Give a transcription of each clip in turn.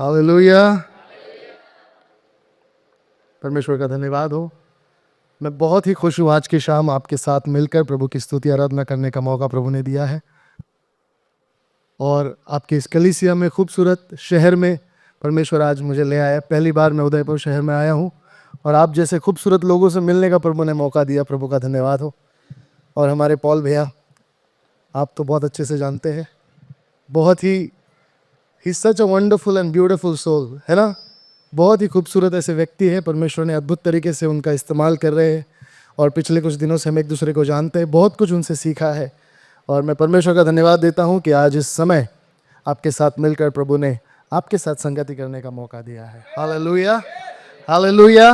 Hallelujah. परमेश्वर का धन्यवाद हो। मैं बहुत ही खुश हूँ आज की शाम आपके साथ मिलकर प्रभु की स्तुति आराधना करने का मौका प्रभु ने दिया है। और आपके इस कलीसिया में, खूबसूरत शहर में परमेश्वर आज मुझे ले आया। पहली बार मैं उदयपुर शहर में आया हूँ और आप जैसे खूबसूरत लोगों से मिलने का प्रभु ने मौका दिया। प्रभु का धन्यवाद हो। और हमारे पॉल भैया, आप तो बहुत अच्छे से जानते हैं, बहुत ही such a wonderful and beautiful soul, है ना। बहुत ही खूबसूरत ऐसे व्यक्ति है। परमेश्वर ने अद्भुत तरीके से उनका इस्तेमाल कर रहे हैं और पिछले कुछ दिनों से हम एक दूसरे को जानते हैं, बहुत कुछ उनसे सीखा है। और मैं परमेश्वर का धन्यवाद देता हूँ कि आज इस समय आपके साथ मिलकर प्रभु ने आपके साथ संगति करने का मौका दिया है। Hallelujah, hallelujah.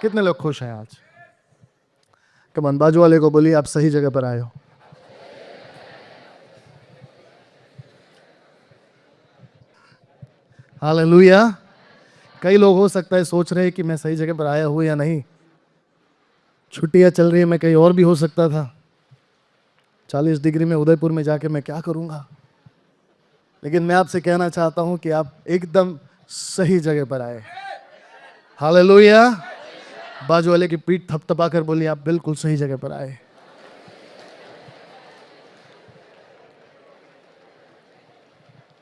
कितने लोग खुश हैं आज? कमान, बाजू वाले को बोलिए आप सही जगह पर आए हो। हालेलुया। कई लोग हो सकता है सोच रहे हैं कि मैं सही जगह पर आया हूँ या नहीं। छुट्टियां चल रही है, मैं कहीं और भी हो सकता था। 40 डिग्री में उदयपुर में जाके मैं क्या करूँगा। लेकिन मैं आपसे कहना चाहता हूँ कि आप एकदम सही जगह पर आए। हालेलुया। बाजू वाले की पीठ थपथपा कर बोलिए आप बिल्कुल सही जगह पर आए।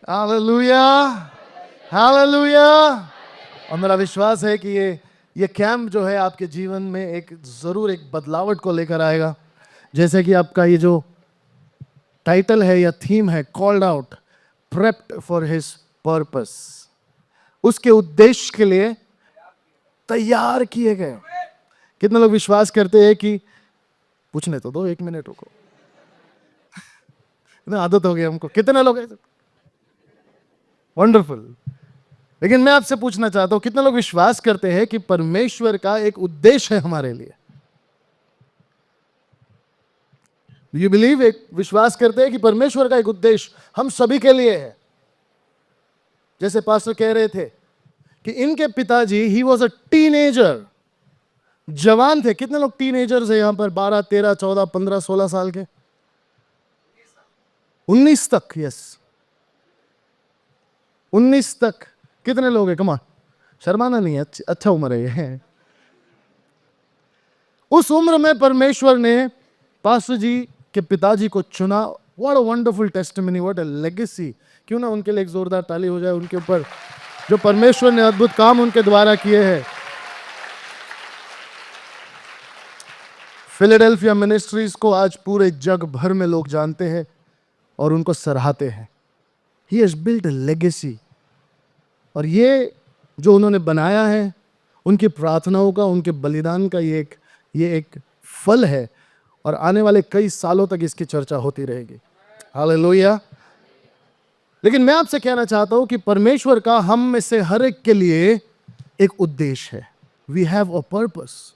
Hallelujah, hallelujah. और मेरा विश्वास है कि ये कैंप जो है आपके जीवन में एक ज़रूर एक बदलावट को लेकर आएगा। जैसे कि आपका ये जो टाइटल है या थीम है, called out, prepped for his purpose, उसके उद्देश्य के लिए तैयार किए गए। कितने लोग विश्वास करते हैं कि, पूछने तो दो, 1 मिनट रुको, इतना आदत हो गया हमको। कितने लोग, वंडरफुल। लेकिन मैं आपसे पूछना चाहता हूं, कितने लोग विश्वास करते हैं कि परमेश्वर का एक उद्देश्य है हमारे लिए? यू बिलीव, एक विश्वास करते हैं कि परमेश्वर का एक उद्देश्य हम सभी के लिए है। जैसे पास्टर कह रहे थे कि इनके पिताजी, ही वॉज अ टीनेजर, जवान थे। कितने लोग टीनेजर्स है यहां पर? 12, 13, 14, 15, 16 साल के, 19 तक। यस, 19 तक। कितने लोग हैं? कमा, शर्माना नहीं है, अच्छा उम्र है ये। उस उम्र में परमेश्वर ने पास्टर जी के पिताजी को चुना। What a wonderful testimony, what a legacy. क्यों ना उनके लिए एक जोरदार ताली हो जाए, उनके ऊपर जो परमेश्वर ने अद्भुत काम उनके द्वारा किए हैं। फिलाडेल्फिया मिनिस्ट्रीज को आज पूरे जग भर में लोग जानते हैं और उनको सराहते हैं। He has built a legacy. और ये जो उन्होंने बनाया है, उनकी प्रार्थनाओं का, उनके बलिदान का ये एक फल है। और आने वाले कई सालों तक इसकी चर्चा होती रहेगी। हालेलुया। लेकिन मैं आपसे कहना चाहता हूं कि परमेश्वर का हम में से हर एक के लिए एक उद्देश्य है। We have a purpose.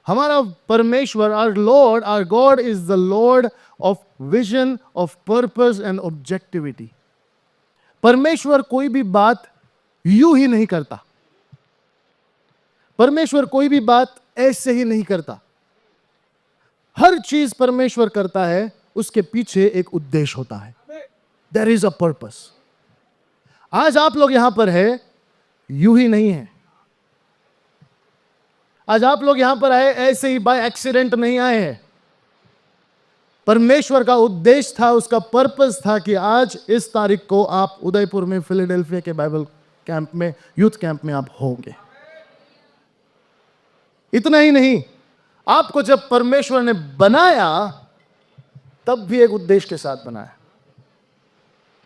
हमारा परमेश्वर, our Lord, our God is the Lord of vision, of purpose and objectivity. परमेश्वर कोई भी बात यूं ही नहीं करता। परमेश्वर कोई भी बात ऐसे ही नहीं करता। हर चीज परमेश्वर करता है, उसके पीछे एक उद्देश्य होता है। There is a purpose. आज आप लोग यहां पर है यूं ही नहीं है। आज आप लोग यहां पर आए ऐसे ही बाय एक्सीडेंट नहीं आए हैं। परमेश्वर का उद्देश्य था, उसका पर्पस था कि आज इस तारीख को आप उदयपुर में फिलाडेल्फिया के बाइबल कैंप में, यूथ कैंप में आप होंगे। इतना ही नहीं, आपको जब परमेश्वर ने बनाया तब भी एक उद्देश्य के साथ बनाया।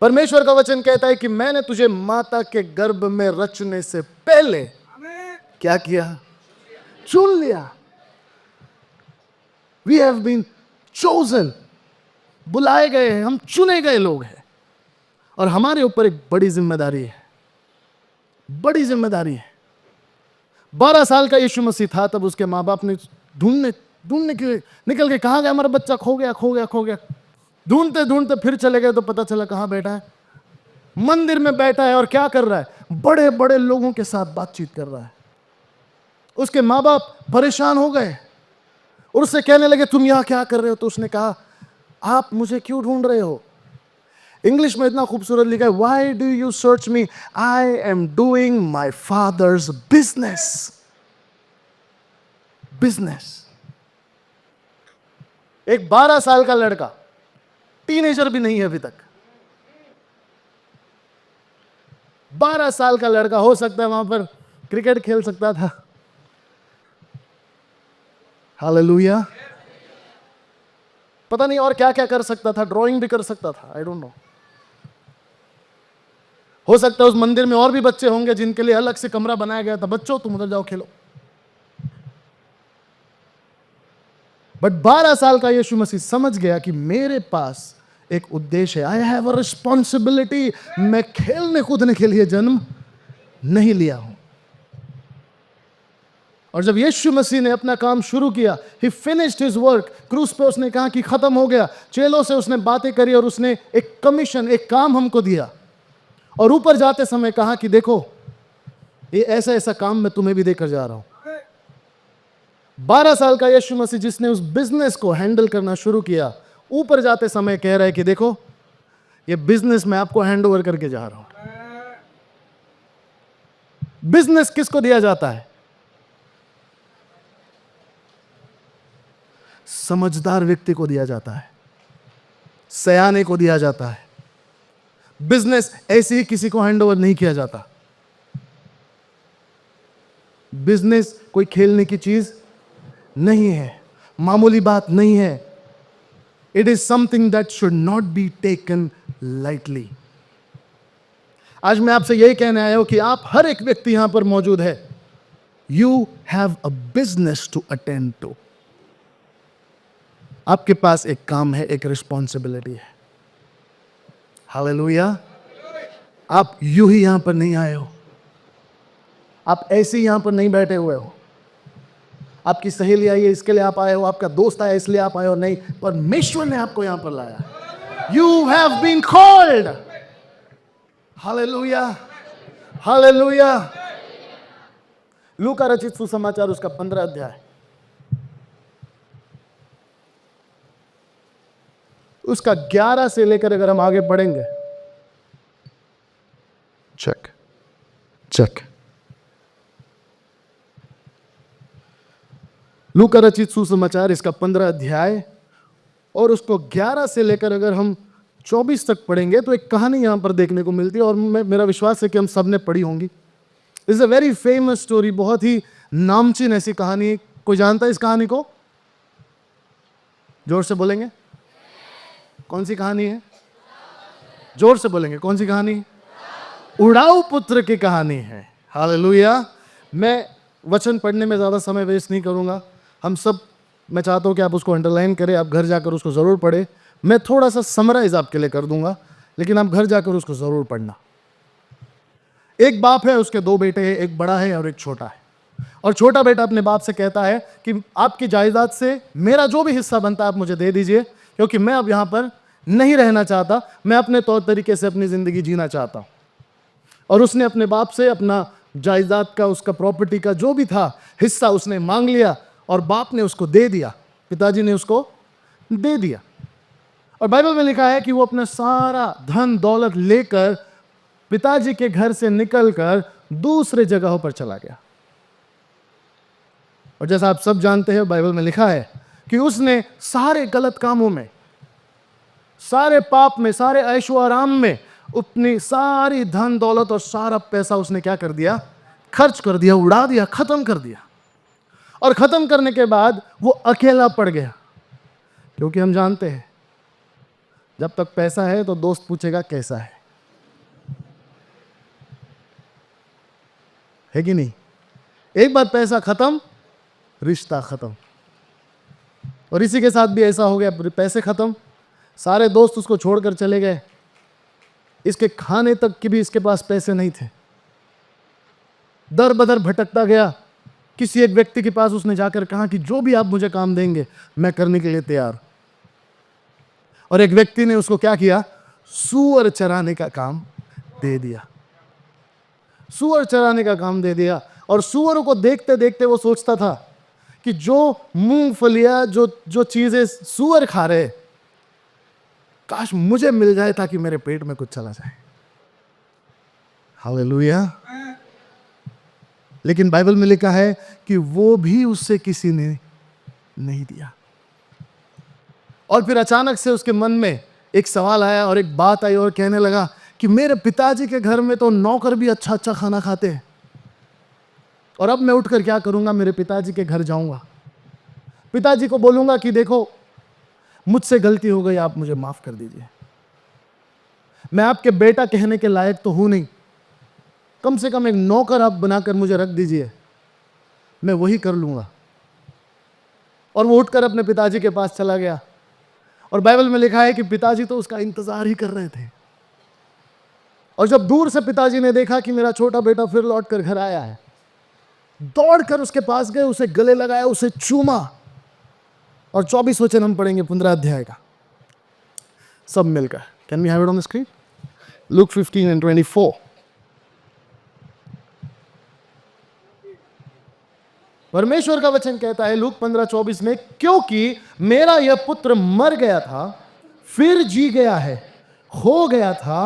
परमेश्वर का वचन कहता है कि मैंने तुझे माता के गर्भ में रचने से पहले क्या किया? चुन लिया। वी हैव बीन चोजन, बुलाए गए हैं, हम चुने गए लोग हैं। और हमारे ऊपर एक बड़ी जिम्मेदारी है, बड़ी जिम्मेदारी है। 12 साल का यीशु मसीह था, तब उसके माँ बाप ने ढूंढने के निकल के, कहाँ गया हमारा बच्चा? खो गया, खो गया, खो गया। ढूंढते ढूंढते फिर चले गए तो पता चला कहाँ बैठा है? मंदिर में बैठा है। और क्या कर रहा है? बड़े बड़े लोगों के साथ बातचीत कर रहा है। उसके माँ बाप परेशान हो गए और उससे कहने लगे तुम यहां क्या कर रहे हो? तो उसने कहा आप मुझे क्यों ढूंढ रहे हो? इंग्लिश में इतना खूबसूरत लिखा है, why do you search me, I am doing my father's business. Business. एक 12 साल का लड़का, टीनेजर भी नहीं है अभी तक, 12 साल का लड़का, हो सकता है वहां पर क्रिकेट खेल सकता था। हालेलुया। पता नहीं और क्या क्या कर सकता था, ड्राइंग भी कर सकता था, आई डोंट नो। हो सकता है उस मंदिर में और भी बच्चे होंगे जिनके लिए अलग से कमरा बनाया गया था, बच्चों तुम उधर जाओ खेलो। बट 12 साल का यीशु मसीह समझ गया कि मेरे पास एक उद्देश्य है, आई हैव अ रिस्पॉन्सिबिलिटी। मैं खेलने कूदने के लिए जन्म नहीं लिया हूं। और जब यीशु मसीह ने अपना काम शुरू किया, ही फिनिश्ड हिज वर्क, क्रूस पे उसने कहा कि खत्म हो गया। चेलों से उसने बातें करी और उसने एक कमीशन, एक काम हमको दिया, और ऊपर जाते समय कहा कि देखो ये ऐसा ऐसा काम मैं तुम्हें भी देकर जा रहा हूं। 12 साल का यीशु मसीह जिसने उस बिजनेस को हैंडल करना शुरू किया, ऊपर जाते समय कह रहा है कि देखो ये बिजनेस मैं आपको हैंड ओवर करके जा रहा हूं। बिजनेस किसको दिया जाता है? समझदार व्यक्ति को दिया जाता है, सयाने को दिया जाता है। बिजनेस ऐसे ही किसी को हैंड ओवर नहीं किया जाता। बिजनेस कोई खेलने की चीज नहीं है, मामूली बात नहीं है। It is something that should not be taken lightly. आज मैं आपसे यही कहने आया हूं कि आप हर एक व्यक्ति यहां पर मौजूद है, you have a business to attend to. आपके पास एक काम है, एक रिस्पॉन्सिबिलिटी है। हालेलुया। आप यूं ही यहां पर नहीं आए हो, आप ऐसे ही यहां पर नहीं बैठे हुए हो। आपकी सहेली आई है इसके लिए आप आए हो, आपका दोस्त आया इसलिए आप आए हो, नहीं, परमेश्वर ने आपको यहां पर लाया। You have been called. Hallelujah, hallelujah. लूका रचित सुसमाचार उसका 15 अध्याय, उसका 11 से लेकर अगर हम आगे पढ़ेंगे, चेक चेक। लूका रचित सुसमाचार इसका 15 अध्याय और उसको 11 से लेकर अगर हम 24 तक पढ़ेंगे तो एक कहानी यहां पर देखने को मिलती है, और मेरा विश्वास है कि हम सब ने पढ़ी होंगी। It's a very famous story, बहुत ही नामचीन ऐसी कहानी। कोई जानता है इस कहानी को? जोर से बोलेंगे। कौन सी कहानी है? जोर से बोलेंगे, कौन सी कहानी? उड़ाऊ पुत्र की कहानी है। हालेलुया। मैं वचन पढ़ने में ज़्यादा समय वेस्ट नहीं करूंगा। हम सब, मैं चाहता हूं कि आप उसको अंडरलाइन करें, आप घर जाकर उसको ज़रूर पढ़ें। मैं थोड़ा सा समराइज आपके लिए कर दूंगा, लेकिन आप घर जाकर उसको ज़रूर पढ़ना। एक बाप है, उसके 2 बेटे हैं, एक बड़ा है और एक छोटा है। और छोटा बेटा अपने बाप से कहता है कि आपकी जायदाद से मेरा जो भी हिस्सा बनता है आप मुझे दे दीजिए, क्योंकि मैं अब यहाँ पर नहीं रहना चाहता, मैं अपने तौर तरीके से अपनी ज़िंदगी जीना चाहता हूँ। और उसने अपने बाप से अपना जायदाद का, उसका प्रॉपर्टी का जो भी था हिस्सा उसने मांग लिया, और बाप ने उसको दे दिया, पिताजी ने उसको दे दिया। और बाइबल में लिखा है कि वो अपना सारा धन दौलत लेकर पिताजी के घर से निकलकर दूसरे जगहों पर चला गया। और जैसा आप सब जानते हैं, बाइबल में लिखा है कि उसने सारे गलत कामों में, सारे पाप में, सारे ऐशो आराम में अपनी सारी धन दौलत और सारा पैसा उसने क्या कर दिया? खर्च कर दिया, उड़ा दिया, खत्म कर दिया। और खत्म करने के बाद वो अकेला पड़ गया, क्योंकि हम जानते हैं जब तक पैसा है तो दोस्त पूछेगा कैसा है कि नहीं? एक बार पैसा खत्म, रिश्ता खत्म। और इसी के साथ भी ऐसा हो गया, पैसे खत्म, सारे दोस्त उसको छोड़कर चले गए, इसके खाने तक के भी इसके पास पैसे नहीं थे। दर बदर भटकता गया। किसी एक व्यक्ति के पास उसने जाकर कहा कि जो भी आप मुझे काम देंगे मैं करने के लिए तैयार। और एक व्यक्ति ने उसको क्या किया? सूअर चराने का काम दे दिया। सूअर चराने का काम दे दिया। और सूअरों को देखते देखते वो सोचता था कि जो मूंगफलियां, जो चीजें सूअर खा रहे, काश मुझे मिल जाए ताकि मेरे पेट में कुछ चला जाए। हालेलुया। लेकिन बाइबल में लिखा है कि वो भी उससे किसी ने नहीं दिया। और फिर अचानक से उसके मन में एक सवाल आया और एक बात आई और कहने लगा कि मेरे पिताजी के घर में तो नौकर भी अच्छा अच्छा खाना खाते हैं, और अब मैं उठकर क्या करूंगा? मेरे पिताजी के घर जाऊंगा, पिताजी को बोलूंगा कि देखो मुझसे गलती हो गई, आप मुझे माफ कर दीजिए, मैं आपके बेटा कहने के लायक तो हूं नहीं, कम से कम एक नौकर आप बनाकर मुझे रख दीजिए, मैं वही कर लूंगा। और वो उठकर अपने पिताजी के पास चला गया। और बाइबल में लिखा है कि पिताजी तो उसका इंतजार ही कर रहे थे। और जब दूर से पिताजी ने देखा कि मेरा छोटा बेटा फिर लौट कर घर आया है, दौड़कर उसके पास गए, उसे गले लगाया, उसे चूमा। और 24 वचन हम पढ़ेंगे 15 अध्याय का, सब मिलकर। Can we have it on the screen? Look 15 and 24। परमेश्वर का वचन कहता है लूक 15:24 में, क्योंकि मेरा यह पुत्र मर गया था, फिर जी गया है, हो गया था,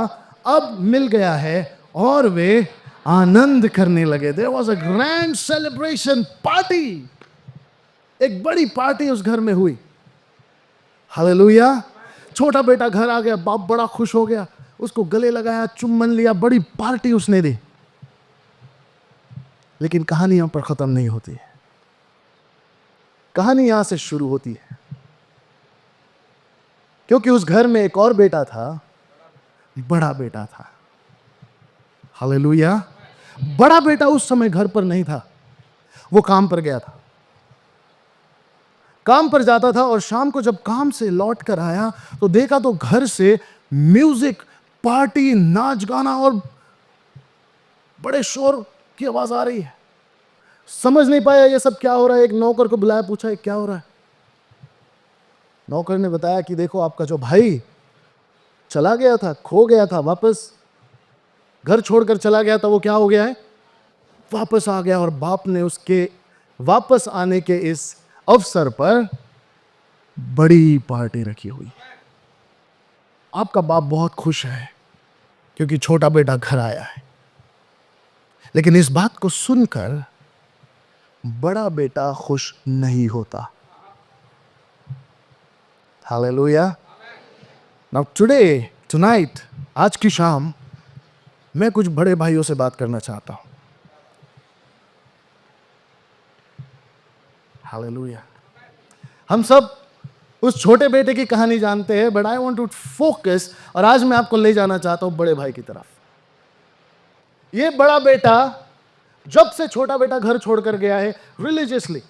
अब मिल गया है, और वे आनंद करने लगे। There was a grand celebration party, एक बड़ी पार्टी उस घर में हुई। हालेलुया। छोटा बेटा घर आ गया, बाप बड़ा खुश हो गया, उसको गले लगाया, चुम्बन लिया, बड़ी पार्टी उसने दी। लेकिन कहानी यहां पर खत्म नहीं होती है, कहानी यहां से शुरू होती है। क्योंकि उस घर में एक और बेटा था, बड़ा बेटा था। हालेलुया। बड़ा बेटा उस समय घर पर नहीं था, वो काम पर गया था। काम पर जाता था और शाम को जब काम से लौट कर आया तो देखा तो घर से म्यूजिक, पार्टी, नाच गाना और बड़े शोर की आवाज आ रही है। समझ नहीं पाया ये सब क्या हो रहा है। एक नौकर को बुलाया, पूछा क्या हो रहा है? नौकर ने बताया कि देखो आपका जो भाई चला गया था, खो गया था, वापस घर छोड़कर चला गया था, वो क्या हो गया है? वापस आ गया। और बाप ने उसके वापस आने के इस अवसर पर बड़ी पार्टी रखी हुई। आपका बाप बहुत खुश है क्योंकि छोटा बेटा घर आया है। लेकिन इस बात को सुनकर बड़ा बेटा खुश नहीं होता। हालेलुया। नाउ टुडे, टुनाइट, आज की शाम मैं कुछ बड़े भाइयों से बात करना चाहता हूं। हालेलुया। हम सब उस छोटे बेटे की कहानी जानते हैं, but I want to focus, और आज मैं आपको ले जाना चाहता हूं बड़े भाई की तरफ। ये बड़ा बेटा जब से छोटा बेटा घर छोड़कर गया है, रिलीजियसली,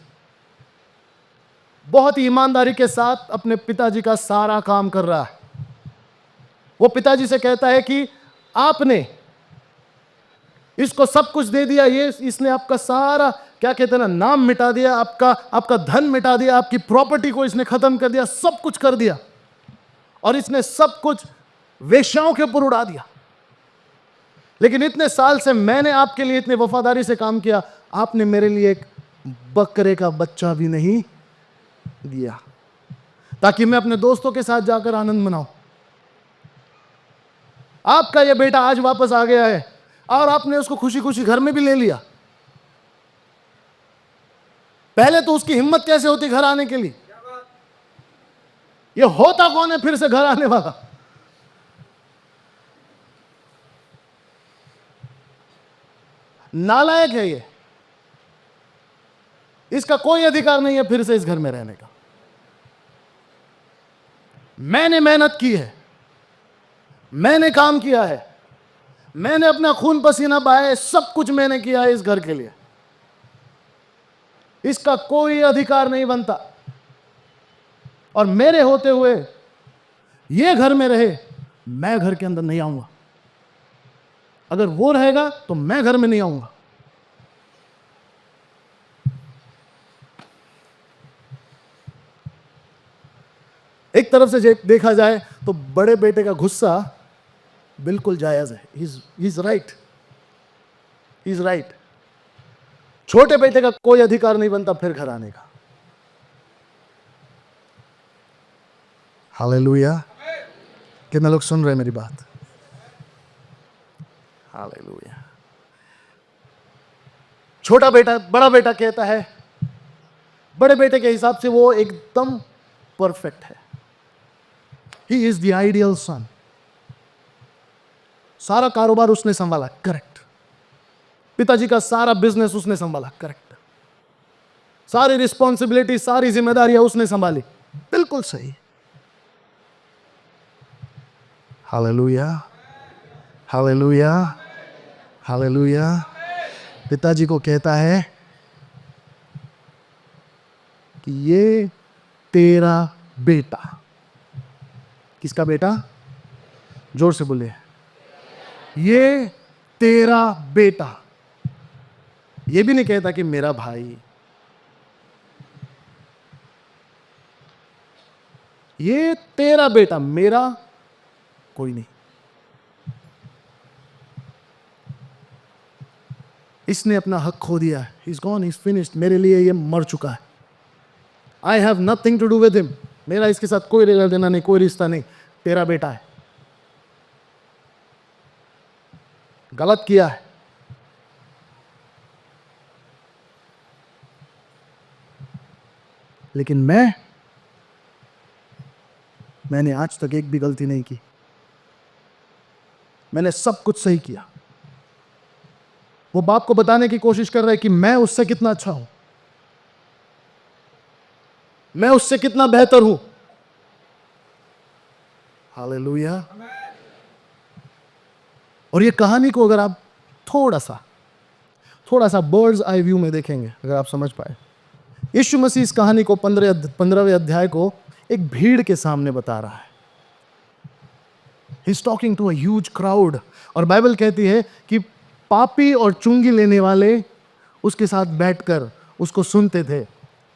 बहुत ही ईमानदारी के साथ अपने पिताजी का सारा काम कर रहा है। वो पिताजी से कहता है कि आपने इसको सब कुछ दे दिया, ये इसने आपका सारा, क्या कहते हैं ना, नाम मिटा दिया, आपका धन मिटा दिया, आपकी प्रॉपर्टी को इसने खत्म कर दिया, सब कुछ कर दिया, और इसने सब कुछ वेश्याओं के ऊपर उड़ा दिया। लेकिन इतने साल से मैंने आपके लिए इतनी वफादारी से काम किया, आपने मेरे लिए एक बकरे का बच्चा भी नहीं दिया ताकि मैं अपने दोस्तों के साथ जाकर आनंद मनाऊं। आपका यह बेटा आज वापस आ गया है और आपने उसको खुशी खुशी घर में भी ले लिया। पहले तो उसकी हिम्मत कैसे होती घर आने के लिए? ये होता कौन है फिर से घर आने वाला? नालायक है ये, इसका कोई अधिकार नहीं है फिर से इस घर में रहने का। मैंने मेहनत की है, मैंने काम किया है, मैंने अपना खून पसीना बहाया है, सब कुछ मैंने किया है इस घर के लिए, इसका कोई अधिकार नहीं बनता। और मेरे होते हुए ये घर में रहे, मैं घर के अंदर नहीं आऊंगा। अगर वो रहेगा तो मैं घर में नहीं आऊंगा। एक तरफ से देखा जाए तो बड़े बेटे का गुस्सा बिल्कुल जायज है। He is right, he is right. छोटे बेटे का कोई अधिकार नहीं बनता फिर घर आने का। हालेलुया। कितने लोग सुन रहे हैं मेरी बात? हालेलुया। छोटा बेटा बड़ा बेटा कहता है, बड़े बेटे के हिसाब से वो एकदम परफेक्ट है। ही इज द आइडियल सन। सारा कारोबार उसने संभाला, करेक्ट। पिताजी का सारा बिजनेस उसने संभाला, करेक्ट। सारी रिस्पॉन्सिबिलिटी, सारी जिम्मेदारियां उसने संभाली, बिल्कुल सही। Hallelujah, hallelujah, hallelujah. पिताजी को कहता है कि ये तेरा बेटा। किसका बेटा? जोर से बोले, ये तेरा बेटा। ये भी नहीं कहता कि मेरा भाई, ये तेरा बेटा, मेरा कोई नहीं। इसने अपना हक खो दिया, he is gone, he is finished. मेरे लिए ये मर चुका है। I have nothing to do with him. मेरा इसके साथ कोई लेना देना नहीं, कोई रिश्ता नहीं। तेरा बेटा है। गलत किया है, लेकिन मैंने आज तक एक भी गलती नहीं की। मैंने सब कुछ सही किया। वो बाप को बताने की कोशिश कर रहा है कि मैं उससे कितना अच्छा हूं, मैं उससे कितना बेहतर हूं। हालेलुया। और ये कहानी को अगर आप थोड़ा सा बर्ड्स आई व्यू में देखेंगे, अगर आप समझ पाए, यीशु मसीह इस कहानी को 15वें अध्याय को एक भीड़ के सामने बता रहा है। He is talking to a huge crowd. और बाइबल कहती है कि पापी और चुंगी लेने वाले उसके साथ बैठकर उसको सुनते थे,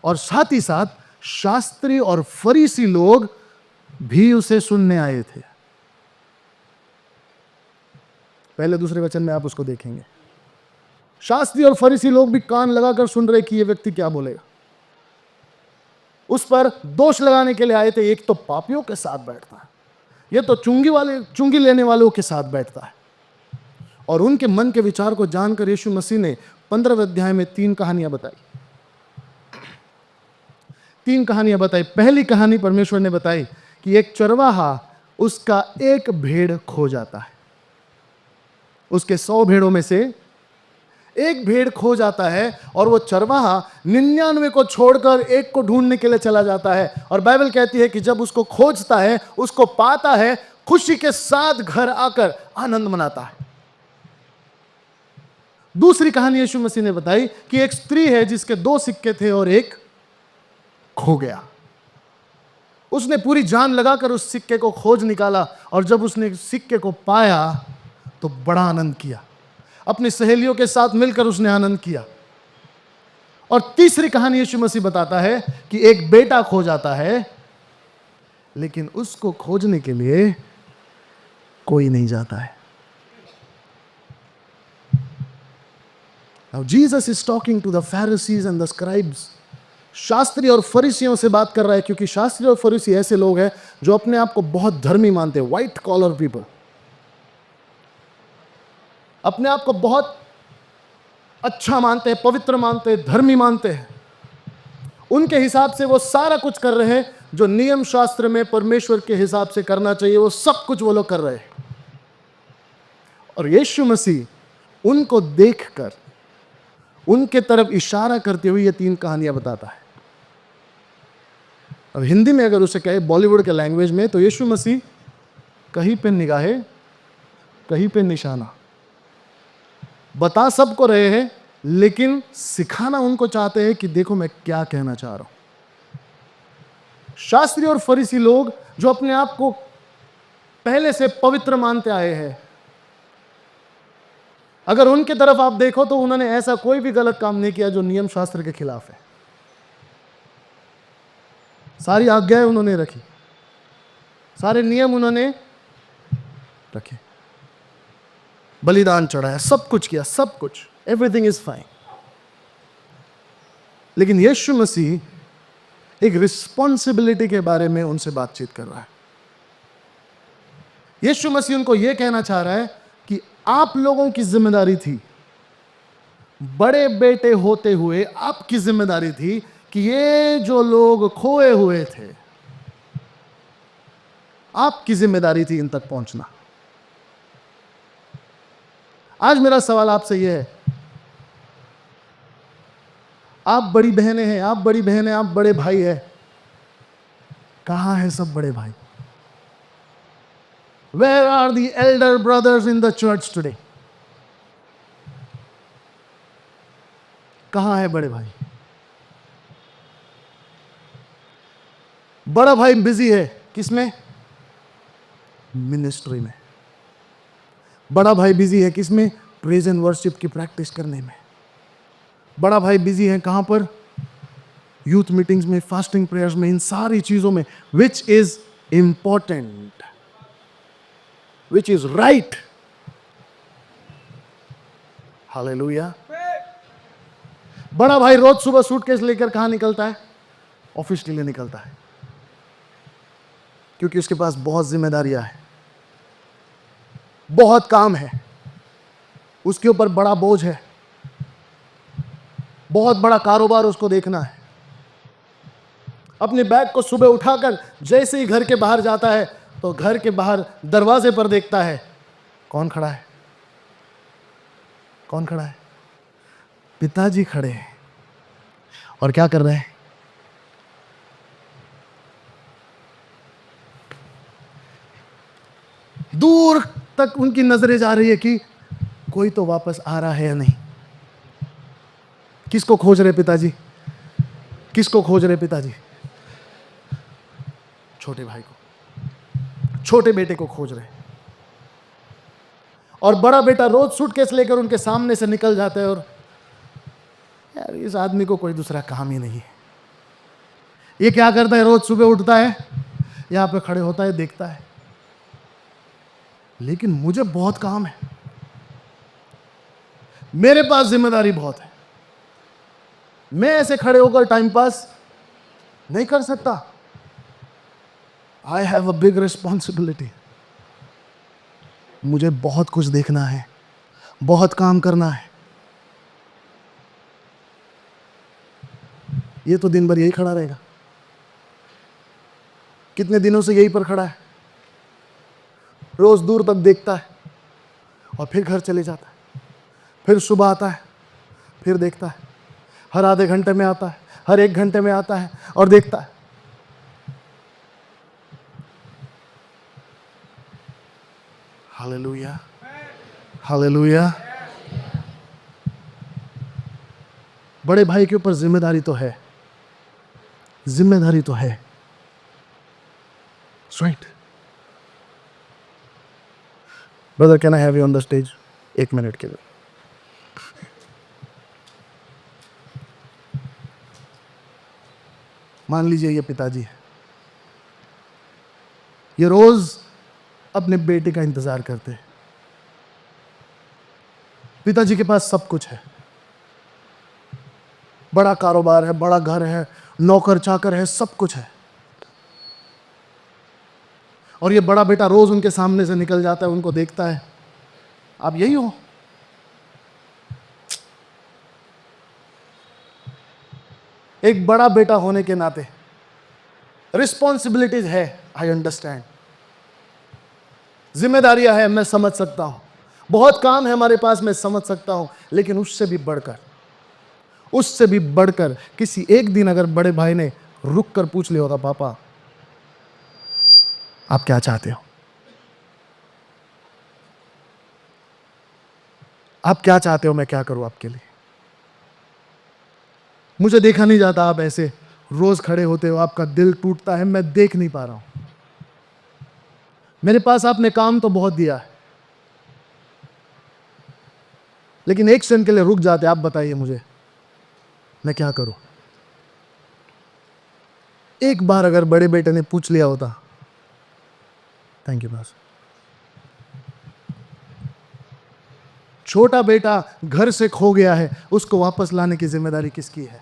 और साथ ही साथ शास्त्री और फरीसी लोग भी उसे सुनने आए थे। पहले दूसरे वचन में आप उसको देखेंगे। शास्त्री और फरीसी लोग भी कान लगाकर सुन रहे कि ये व्यक्ति क्या बोलेगा। उस पर दोष लगाने के लिए आए थे। एक तो पापियों के साथ बैठता है, ये तो चुंगी लेने वालों के साथ बैठता है। और उनके मन के विचार को जानकर यीशु मसीह ने 15वें अध्याय में 3 कहानियां बताई। 3 कहानियां बताई। पहली कहानी परमेश्वर ने बताई कि एक चरवाहा, उसका एक भेड़ खो जाता है। उसके 100 भेड़ों में से एक भेड़ खो जाता है, और वो चरवाहा 99 को छोड़कर एक को ढूंढने के लिए चला जाता है। और बाइबल कहती है कि जब उसको खोजता है, उसको पाता है, खुशी के साथ घर आकर आनंद मनाता है। दूसरी कहानी यीशु मसीह ने बताई कि एक स्त्री है जिसके 2 सिक्के थे और एक खो गया। उसने पूरी जान लगाकर उस सिक्के को खोज निकाला, और जब उसने सिक्के को पाया तो बड़ा आनंद किया। अपनी सहेलियों के साथ मिलकर उसने आनंद किया। और तीसरी कहानी यीशु मसीह बताता है कि एक बेटा खो जाता है, लेकिन उसको खोजने के लिए कोई नहीं जाता है। Now Jesus is talking to the Pharisees and the scribes. Shastri और फरीसियों से बात कर रहा है, क्योंकि शास्त्री और फरीसी ऐसे लोग हैं जो अपने आप को बहुत धर्मी मानते हैं, व्हाइट कॉलर पीपल। अपने आप को बहुत अच्छा मानते हैं, पवित्र मानते हैं, धर्मी मानते हैं। उनके हिसाब से वो सारा कुछ कर रहे हैं जो नियम शास्त्र में परमेश्वर के हिसाब से करना चाहिए, वो सब कुछ वो लोग कर रहे हैं। और यीशु मसीह उनको देखकर उनके तरफ इशारा करते हुए ये 3 कहानियां बताता है। अब हिंदी में अगर उसे कहे बॉलीवुड के लैंग्वेज में, तो यीशु मसीह कहीं पे निगाहें, कहीं पे निशाना, बता सबको रहे हैं, लेकिन सिखाना उनको चाहते हैं कि देखो मैं क्या कहना चाह रहा हूं। शास्त्री और फरीसी लोग जो अपने आप को पहले से पवित्र मानते आए हैं, अगर उनके तरफ आप देखो तो उन्होंने ऐसा कोई भी गलत काम नहीं किया जो नियम शास्त्र के खिलाफ है। सारी आज्ञाएं उन्होंने रखी, सारे नियम उन्होंने रखे, बलिदान चढ़ाया, सब कुछ किया, सब कुछ, एवरीथिंग इज फाइन। लेकिन यीशु मसीह एक रिस्पॉन्सिबिलिटी के बारे में उनसे बातचीत कर रहा है। यीशु मसीह उनको यह कहना चाह रहा है कि आप लोगों की जिम्मेदारी थी, बड़े बेटे होते हुए आपकी जिम्मेदारी थी कि ये जो लोग खोए हुए थे, आपकी जिम्मेदारी थी इन तक पहुंचना। आज मेरा सवाल आपसे यह है, आप बड़ी बहनें हैं, आप बड़ी बहनें, आप बड़े भाई हैं, कहां है सब बड़े भाई? Where are the elder brothers in the church today? कहां है बड़े भाई? बड़ा भाई बिजी है किसमें? मिनिस्ट्री में। बड़ा भाई बिजी है किसमें? प्रेज एंड वर्शिप की प्रैक्टिस करने में। बड़ा भाई बिजी है कहां पर? यूथ मीटिंग्स में, फास्टिंग प्रेयर्स में, इन सारी चीजों में, which is important, which is right. Hallelujah. बड़ा भाई रोज सुबह सूटकेस लेकर कहां निकलता है? ऑफिस के लिए निकलता है, क्योंकि उसके पास बहुत जिम्मेदारियां हैं, बहुत काम है, उसके ऊपर बड़ा बोझ है, बहुत बड़ा कारोबार उसको देखना है। अपने बैग को सुबह उठाकर जैसे ही घर के बाहर जाता है तो घर के बाहर दरवाजे पर देखता है कौन खड़ा है, कौन खड़ा है? पिताजी खड़े हैं। और क्या कर रहे हैं? दूर तक उनकी नजरें जा रही है कि कोई तो वापस आ रहा है या नहीं। किसको खोज रहे पिताजी? किसको खोज रहे पिताजी? छोटे भाई को, छोटे बेटे को खोज रहे। और बड़ा बेटा रोज सूटकेस लेकर उनके सामने से निकल जाता है, और यार इस आदमी को कोई दूसरा काम ही नहीं है। ये क्या करता है? रोज सुबह उठता है, यहां पे खड़े होता है, देखता है, लेकिन मुझे बहुत काम है, मेरे पास जिम्मेदारी बहुत है, मैं ऐसे खड़े होकर टाइम पास नहीं कर सकता। I have a big responsibility. मुझे बहुत कुछ देखना है, बहुत काम करना है। ये तो दिन भर यही खड़ा रहेगा। कितने दिनों से यही पर खड़ा है, रोज दूर तक देखता है और फिर घर चले जाता है, फिर सुबह आता है, फिर देखता है, हर आधे घंटे में आता है, हर एक घंटे में आता है और देखता है। Hallelujah, hallelujah. बड़े भाई के ऊपर जिम्मेदारी तो है, जिम्मेदारी तो है, right? Brother, can I have you on the stage 1 minute के लिए? मान लीजिए ये पिताजी है, ये रोज अपने बेटे का इंतजार करते हैं। पिताजी के पास सब कुछ है, बड़ा कारोबार है, बड़ा घर है, नौकर चाकर है, सब कुछ है, और ये बड़ा बेटा रोज उनके सामने से निकल जाता है, उनको देखता है। आप यही हो? एक बड़ा बेटा होने के नाते रिस्पॉन्सिबिलिटीज है, आई अंडरस्टैंड, जिम्मेदारियां है, मैं समझ सकता हूं, बहुत काम है हमारे पास, मैं समझ सकता हूं, लेकिन उससे भी बढ़कर, उससे भी बढ़कर किसी एक दिन अगर बड़े भाई ने रुक कर पूछ लिया होता, पापा आप क्या चाहते हो? आप क्या चाहते हो मैं क्या करूं आपके लिए? मुझे देखा नहीं जाता, आप ऐसे रोज खड़े होते हो, आपका दिल टूटता है, मैं देख नहीं पा रहा हूं। मेरे पास आपने काम तो बहुत दिया है, लेकिन एक क्षण के लिए रुक जाते, आप बताइए मुझे मैं क्या करूं? एक बार अगर बड़े बेटे ने पूछ लिया होता, थैंक यू बस। छोटा बेटा घर से खो गया है, उसको वापस लाने की जिम्मेदारी किसकी है?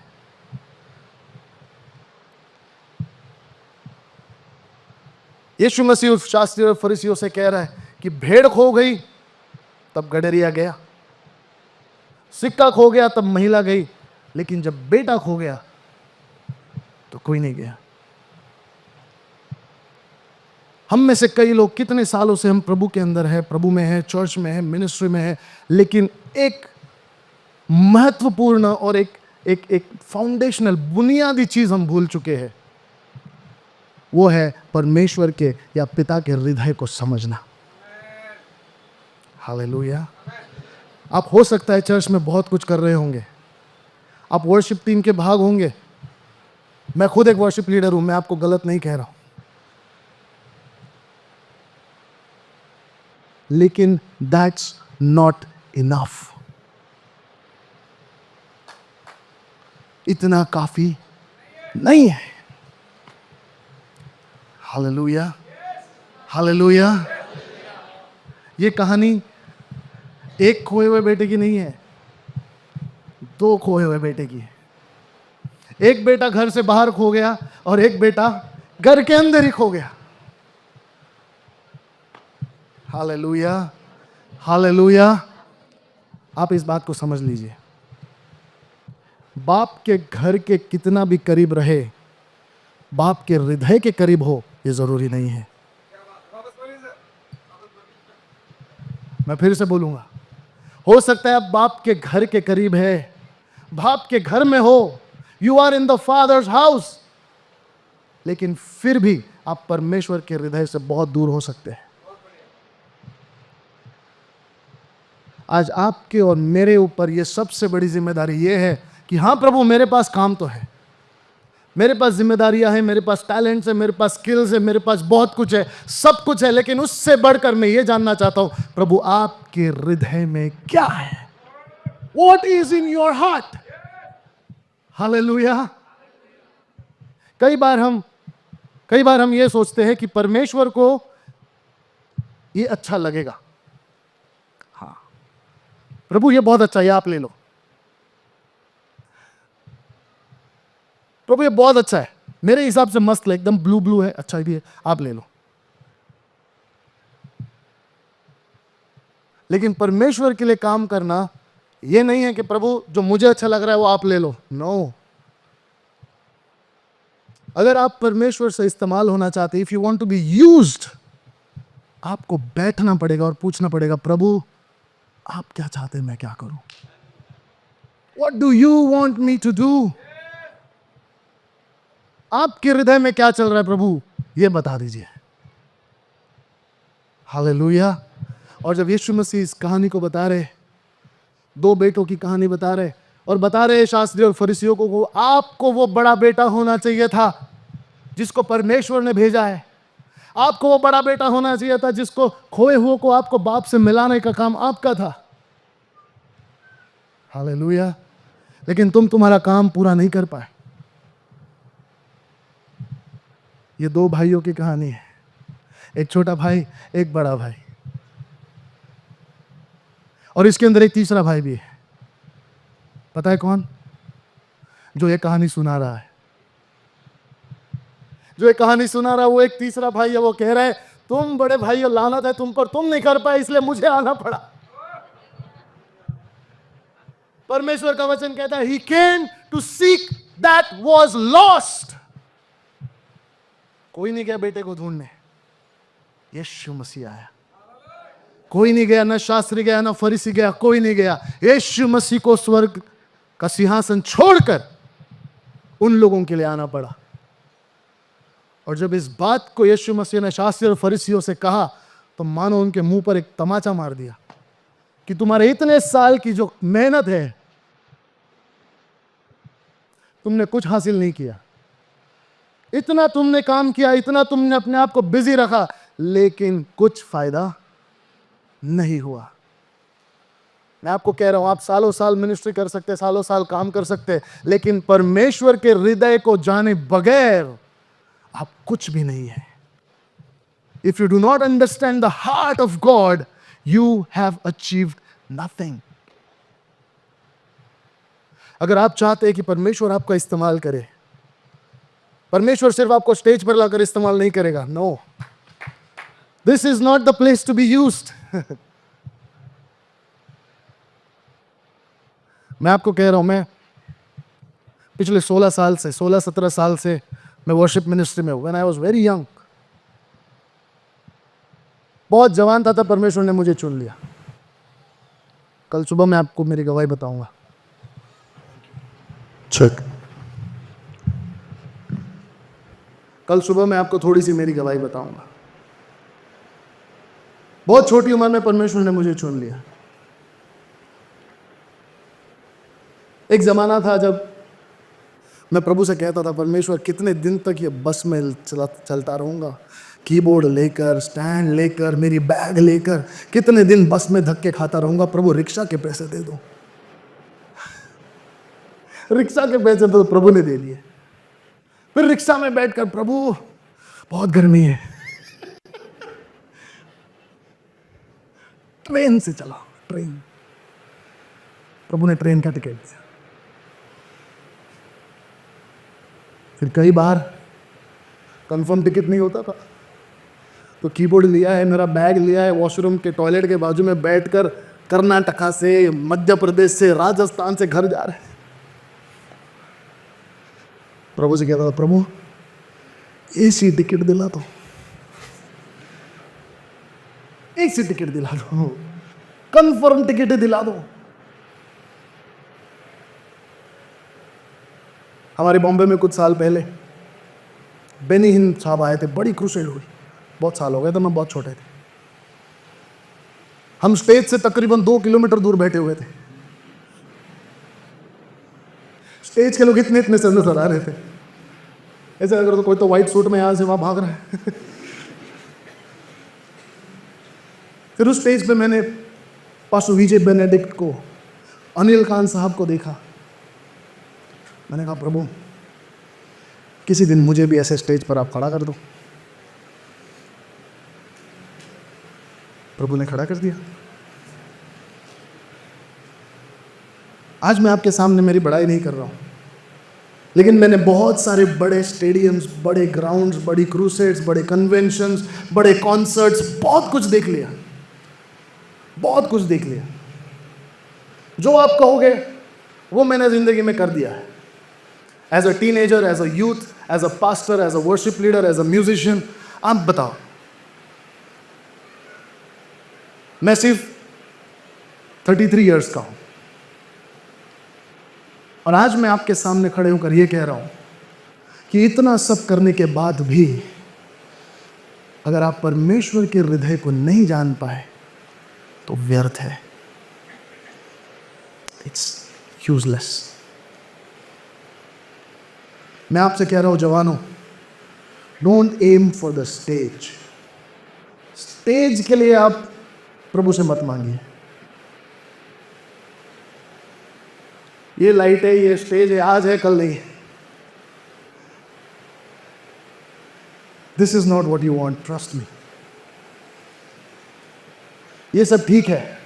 यीशु मसीह उस शास्त्री और फरीसियों से कह रहा है कि भेड़ खो गई तब गडरिया गया, सिक्का खो गया तब महिला गई, लेकिन जब बेटा खो गया तो कोई नहीं गया। हम में से कई लोग कितने सालों से हम प्रभु के अंदर है, प्रभु में है, चर्च में है, मिनिस्ट्री में है, लेकिन एक महत्वपूर्ण और एक एक एक फाउंडेशनल बुनियादी चीज हम भूल चुके हैं। वो है परमेश्वर के या पिता के हृदय को समझना। हालेलुया। आप हो सकता है चर्च में बहुत कुछ कर रहे होंगे, आप वर्शिप टीम के भाग होंगे, मैं खुद एक वर्शिप लीडर हूं, मैं आपको गलत नहीं कह रहा हूं, लेकिन दैट्स नॉट इनफ। इतना काफी नहीं है। Hallelujah, hallelujah. ये कहानी एक खोए हुए बेटे की नहीं है, दो खोए हुए बेटे की है। एक बेटा घर से बाहर खो गया और एक बेटा घर के अंदर ही खो गया। Hallelujah, hallelujah. आप इस बात को समझ लीजिए, बाप के घर के कितना भी करीब रहे, बाप के हृदय के करीब हो ये जरूरी नहीं है। मैं फिर से बोलूंगा, हो सकता है आप बाप के घर के करीब है, बाप के घर में हो, you are in the father's house, लेकिन फिर भी आप परमेश्वर के हृदय से बहुत दूर हो सकते हैं। आज आपके और मेरे ऊपर ये सबसे बड़ी जिम्मेदारी ये है कि हाँ प्रभु, मेरे पास काम तो है, मेरे पास जिम्मेदारियां हैं, मेरे पास टैलेंट्स है, मेरे पास स्किल्स है, मेरे पास बहुत कुछ है, सब कुछ है, लेकिन उससे बढ़कर मैं ये जानना चाहता हूं प्रभु आपके हृदय में क्या है। What is in your heart? Hallelujah. कई बार हम ये सोचते हैं कि परमेश्वर को ये अच्छा लगेगा। हाँ प्रभु, ये बहुत अच्छा है, आप ले लो। प्रभु ये बहुत अच्छा है, मेरे हिसाब से मस्त है, एकदम ब्लू ब्लू है, अच्छा भी है, आप ले लो। लेकिन परमेश्वर के लिए काम करना ये नहीं है कि प्रभु जो मुझे अच्छा लग रहा है वो आप ले लो। नो। अगर आप परमेश्वर से इस्तेमाल होना चाहते, if you want to be used, आपको बैठना पड़ेगा और पूछना पड़ेगा प्रभु आप क्या चाहते हैं मैं क्या करूं? What do you want me to do? आपके हृदय में क्या चल रहा है प्रभु, ये बता दीजिए। हालेलुया। और जब यीशु मसीह इस कहानी को बता रहे, दो बेटों की कहानी बता रहे, और बता रहे शास्त्री और फरीसियों को आपको वो बड़ा बेटा होना चाहिए था जिसको परमेश्वर ने भेजा है, आपको वो बड़ा बेटा होना चाहिए था जिसको खोए हुए को आपको बाप से मिलाने का काम आपका था। हालेलुया। लेकिन तुम तुम्हारा काम पूरा नहीं कर पाए। ये दो भाइयों की कहानी है, एक छोटा भाई, एक बड़ा भाई, और इसके अंदर एक तीसरा भाई भी है। पता है कौन? जो ये कहानी सुना रहा है। जो ये कहानी सुना रहा है वो एक तीसरा भाई है। वो कह रहा है तुम बड़े भाई, लानत है तुम पर, तुम नहीं कर पाए इसलिए मुझे आना पड़ा। परमेश्वर का वचन कहता है he came to seek that was lost। कोई नहीं गया बेटे को ढूंढने, यीशु मसीह आया। कोई नहीं गया, ना शास्त्री गया, ना फरीसी गया, कोई नहीं गया। यीशु मसीह को स्वर्ग का सिंहासन छोड़कर उन लोगों के लिए आना पड़ा। और जब इस बात को यीशु मसीह ने शास्त्री और फरीसियों से कहा तो मानो उनके मुंह पर एक तमाचा मार दिया कि तुम्हारे इतने साल की जो मेहनत है तुमने कुछ हासिल नहीं किया। इतना तुमने काम किया, इतना तुमने अपने आप को बिजी रखा, लेकिन कुछ फायदा नहीं हुआ। मैं आपको कह रहा हूं, आप सालों साल मिनिस्ट्री कर सकते, सालों साल काम कर सकते, लेकिन परमेश्वर के हृदय को जाने बगैर आप कुछ भी नहीं है। If you do not understand the heart of God, you have achieved nothing. अगर आप चाहते हैं कि परमेश्वर आपका इस्तेमाल करे, परमेश्वर सिर्फ आपको स्टेज पर लाकर इस्तेमाल नहीं करेगा। No, this is not the place to be used. मैं आपको कह रहा हूं, मैं पिछले 16-17 साल से मैं वर्शिप मिनिस्ट्री में हूं। When I was very young, बहुत जवान था तब परमेश्वर ने मुझे चुन लिया। कल सुबह मैं आपको मेरी गवाही बताऊंगा। चेक। कल सुबह मैं आपको थोड़ी सी मेरी गवाही बताऊंगा। बहुत छोटी उम्र में परमेश्वर ने मुझे चुन लिया। एक जमाना था जब मैं प्रभु से कहता था, परमेश्वर कितने दिन तक ये बस में चलता रहूंगा, कीबोर्ड लेकर, स्टैंड लेकर, मेरी बैग लेकर, कितने दिन बस में धक्के खाता रहूंगा। प्रभु रिक्शा के पैसे दे दो। रिक्शा के पैसे तो प्रभु ने दे दिए। फिर रिक्शा में बैठकर, प्रभु बहुत गर्मी है, ट्रेन से चला। ट्रेन, प्रभु ने ट्रेन का टिकट दिया। फिर कई बार कंफर्म टिकट नहीं होता था तो कीबोर्ड लिया है, मेरा बैग लिया है, वॉशरूम के टॉयलेट के बाजू में बैठकर कर्नाटका से, मध्य प्रदेश से, राजस्थान से घर जा रहे हैं। प्रभु से कहता था, प्रभु एसी टिकट दिला दो, एसी टिकट दिला दो, कंफर्म टिकट दिला दो। हमारे बॉम्बे में कुछ साल पहले बेनी हिंद साहब आए थे, बड़ी क्रूसेड हुई। बहुत साल हो गए थे, मैं बहुत छोटे थे। हम स्टेज से तकरीबन 2 किलोमीटर दूर बैठे हुए थे। स्टेज के लोग इतने इतने से नजर आ रहे थे, ऐसे अगर तो कोई तो व्हाइट सूट में यहां से वहां भाग रहा है। फिर उस स्टेज पे मैंने पास्टर विजय बेनेडिक्ट को, अनिल खान साहब को देखा। मैंने कहा, प्रभु किसी दिन मुझे भी ऐसे स्टेज पर आप खड़ा कर दो। प्रभु ने खड़ा कर दिया। आज मैं आपके सामने मेरी बड़ाई नहीं कर रहा हूं, लेकिन मैंने बहुत सारे बड़े स्टेडियम्स, बड़े ग्राउंड्स, बड़ी क्रूसेड्स, बड़े कन्वेंशंस, बड़े कॉन्सर्ट्स, बहुत कुछ देख लिया, बहुत कुछ देख लिया। जो आप कहोगे वो मैंने जिंदगी में कर दिया है। As a teenager, as a youth, as a pastor, as a worship leader, as a musician. आप बताओ, मैं सिर्फ 33 इयर्स का हूं और आज मैं आपके सामने खड़े होकर यह कह रहा हूं कि इतना सब करने के बाद भी अगर आप परमेश्वर के हृदय को नहीं जान पाए तो व्यर्थ है। It's useless. मैं आपसे कह रहा हूं जवानों, don't aim for the stage. Stage के लिए आप प्रभु से मत मांगिए। ये लाइट है, ये स्टेज है, आज है कल नहीं है। This is not what you want, trust me. ये सब ठीक है,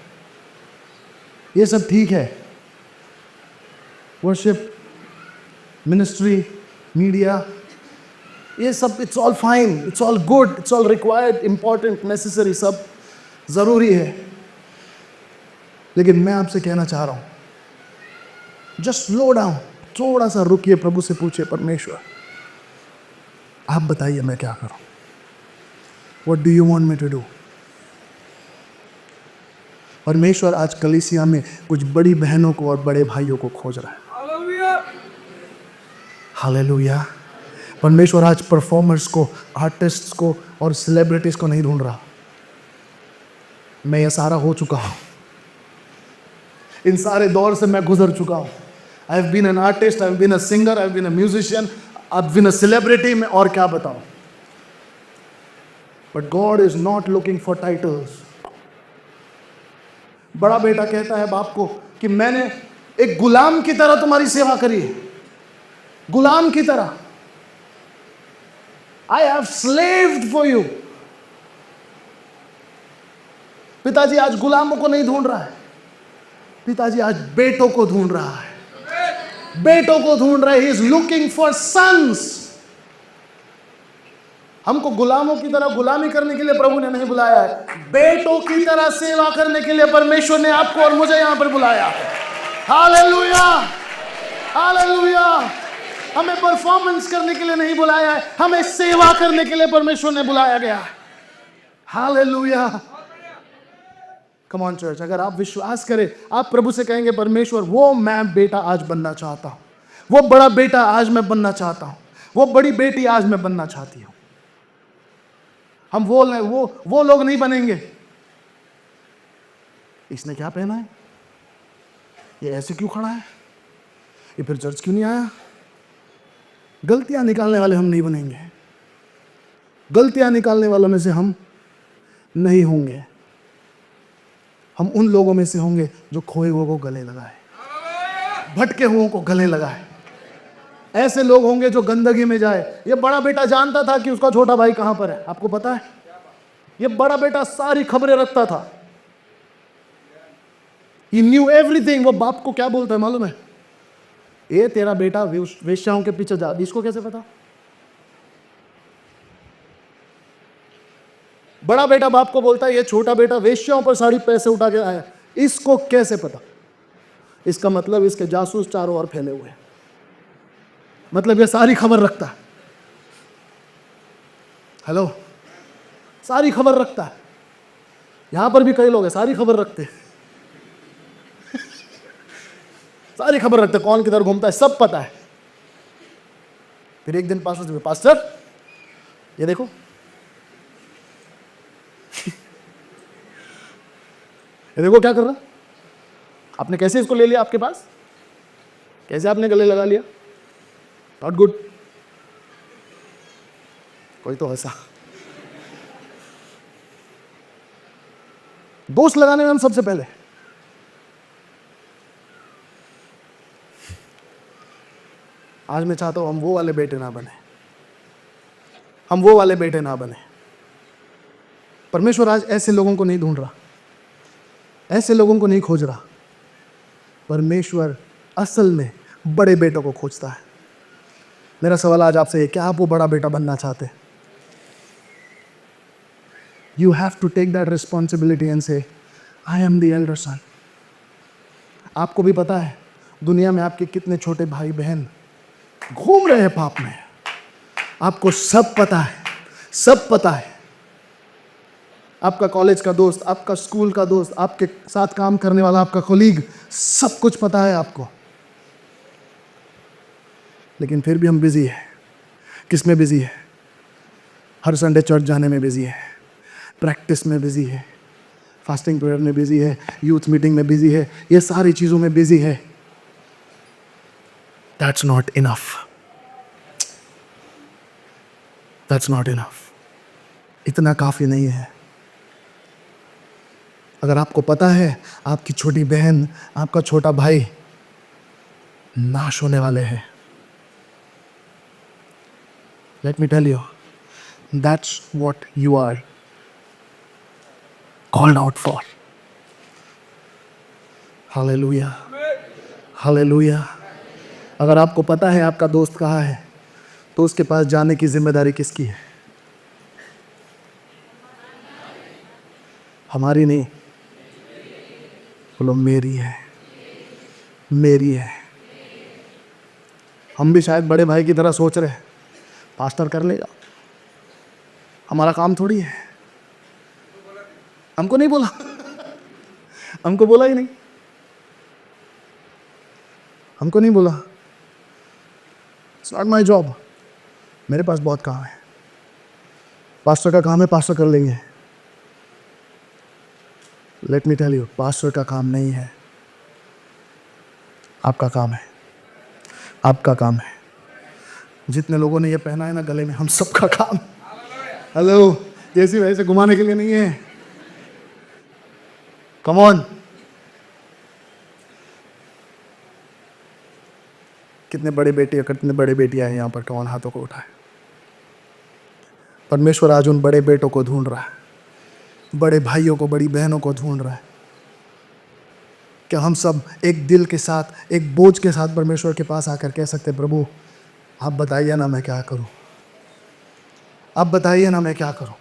ये सब ठीक है। वर्शिप, मिनिस्ट्री, मीडिया, ये सब it's all fine, it's all good, it's all required, important, necessary, सब जरूरी है। लेकिन मैं आपसे कहना चाह रहा हूं, जस्ट स्लो डाउन, थोड़ा सा रुकिए, प्रभु से पूछिए, परमेश्वर आप बताइए मैं क्या करूं? What do you want me to do? परमेश्वर आज कलीसिया में कुछ बड़ी बहनों को और बड़े भाइयों को खोज रहा है। हालेलुया। परमेश्वर आज परफॉर्मर्स को, आर्टिस्ट्स को और सेलिब्रिटीज को नहीं ढूंढ रहा। मैं ये सारा हो चुका हूं, इन सारे दौर से मैं गुजर चुका हूं। I have been an artist, I have been a singer, I have been a musician, I have been a celebrity. मैं और क्या बताऊं? But God is not looking for titles. बड़ा बेटा कहता है बाप को कि मैंने एक गुलाम की तरह तुम्हारी सेवा करी है, गुलाम की तरह। I have slaved for you. पिताजी आज गुलामों को नहीं ढूंढ रहा है, पिताजी आज बेटों को ढूंढ रहा है, बेटों को ढूंढ रहा है। He is looking for sons. हमको गुलामों की तरह गुलामी करने के लिए प्रभु ने नहीं बुलाया है, बेटों की तरह सेवा करने के लिए परमेश्वर ने आपको और मुझे यहां पर बुलाया है। Hallelujah, hallelujah. हमें परफॉर्मेंस करने के लिए नहीं बुलाया है, हमें सेवा करने के लिए परमेश्वर ने बुलाया गया है। हालेलुया। कम ऑन चर्च, अगर आप विश्वास करें, आप प्रभु से कहेंगे परमेश्वर वो मैं बेटा आज बनना चाहता हूं, वो बड़ा बेटा आज मैं बनना चाहता हूं, वो बड़ी बेटी आज मैं बनना चाहती हूं। हम वो लोग नहीं बनेंगे। इसने क्या पहना है, ये ऐसे क्यों खड़ा है, ये फिर चर्च क्यों नहीं आया। गलतियां निकालने वाले हम नहीं बनेंगे, गलतियां निकालने वालों में से हम नहीं होंगे। हम उन लोगों में से होंगे जो खोए हुए को गले लगाए, भटके हुओं को गले लगाए। ऐसे लोग होंगे जो गंदगी में जाए। ये बड़ा बेटा जानता था कि उसका छोटा भाई कहां पर है, आपको पता है। ये बड़ा बेटा सारी खबरें रखता था। He knew everything। वो बाप को क्या बोलता है मालूम है, ये तेरा बेटा वेश्याओं के पीछे जा। इसको कैसे पता। बड़ा बेटा बाप को बोलता है ये छोटा बेटा वेश्याओं पर सारी पैसे उठा के आया, इसको कैसे पता। इसका मतलब इसके जासूस चारों ओर फैले हुए हैं, मतलब ये सारी खबर रखता है। हेलो, सारी खबर रखता है। यहां पर भी कई लोग हैं सारी खबर रखते हैं, सारी खबर रखते, कौन किधर घूमता है सब पता है। फिर एक दिन पास्टर ये देखो, ये देखो क्या कर रहा, आपने कैसे इसको ले लिया आपके पास, कैसे आपने गले लगा लिया, नॉट गुड। कोई तो हंसा। दोस्त लगाने में हम सबसे पहले, आज मैं चाहता हूं हम वो वाले बेटे ना बने, हम वो वाले बेटे ना बने। परमेश्वर आज ऐसे लोगों को नहीं ढूंढ रहा, ऐसे लोगों को नहीं खोज रहा। परमेश्वर असल में बड़े बेटों को खोजता है। मेरा सवाल आज आपसे है, क्या आप वो बड़ा बेटा बनना चाहते हैं? You have to take that responsibility and say, I am the elder son। आपको भी पता है दुनिया में आपके कितने छोटे भाई बहन घूम रहे हैं पाप में। आपको सब पता है, सब पता है। आपका कॉलेज का दोस्त, आपका स्कूल का दोस्त, आपके साथ काम करने वाला आपका कोलीग, सब कुछ पता है आपको। लेकिन फिर भी हम बिजी है। किस में बिजी है? हर संडे चर्च जाने में बिजी है, प्रैक्टिस में बिजी है, फास्टिंग प्रेयर में बिजी है, यूथ मीटिंग में बिजी है, ये सारी चीजों में बिजी है। That's not enough। That's not enough। इतना काफी नहीं है। अगर आपको पता है आपकी छोटी बहन, आपका छोटा भाई नाश होने वाले हैं, let me tell you, that's what you are called out for। Hallelujah, Hallelujah। अगर आपको पता है आपका दोस्त कहाँ है, तो उसके पास जाने की जिम्मेदारी किसकी है? हमारी नहीं, बोलो मेरी है, मेरी है। हम भी शायद बड़े भाई की तरह सोच रहे हैं, पास्टर कर लेगा, हमारा काम थोड़ी है। हमको नहीं बोला, हमको बोला ही नहीं, हमको नहीं बोला। It's not my job. मेरे पास बहुत काम है, पास्टर का काम है, पास्टर कर लेंगे। Let me tell you, pastor का काम नहीं है, आपका काम है, आपका काम है। जितने लोगों ने ये पहना है ना गले में, हम सबका काम। हेलो, ऐसी वजह से घुमाने के लिए नहीं है। Come on. कितने बड़े बेटे, कितने बड़े बेटियां हैं यहाँ पर? कौन हाथों को उठाए? परमेश्वर आज उन बड़े बेटों को ढूंढ रहा है, बड़े भाइयों को, बड़ी बहनों को ढूंढ रहा है। क्या हम सब एक दिल के साथ, एक बोझ के साथ परमेश्वर के पास आकर कह सकते, प्रभु आप बताइए ना मैं क्या करूं? अब बताइए ना मैं क्या करूं।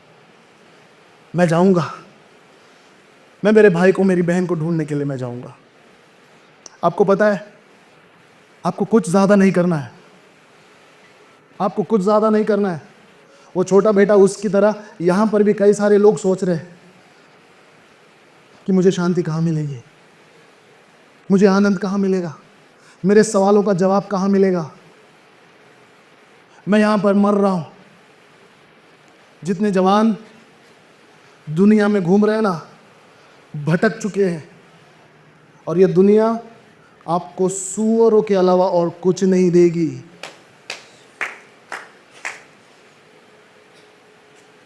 मैं जाऊंगा, मैं मेरे भाई को मेरी बहन को ढूंढने के लिए मैं जाऊंगा। आपको पता है, आपको कुछ ज्यादा नहीं करना है, आपको कुछ ज्यादा नहीं करना है। वो छोटा बेटा उसकी तरह यहां पर भी कई सारे लोग सोच रहे हैं कि मुझे शांति कहां मिलेगी, मुझे आनंद कहां मिलेगा, मेरे सवालों का जवाब कहां मिलेगा। मैं यहां पर मर रहा हूं। जितने जवान दुनिया में घूम रहे हैं ना, भटक चुके हैं, और ये दुनिया आपको सूअरों के अलावा और कुछ नहीं देगी।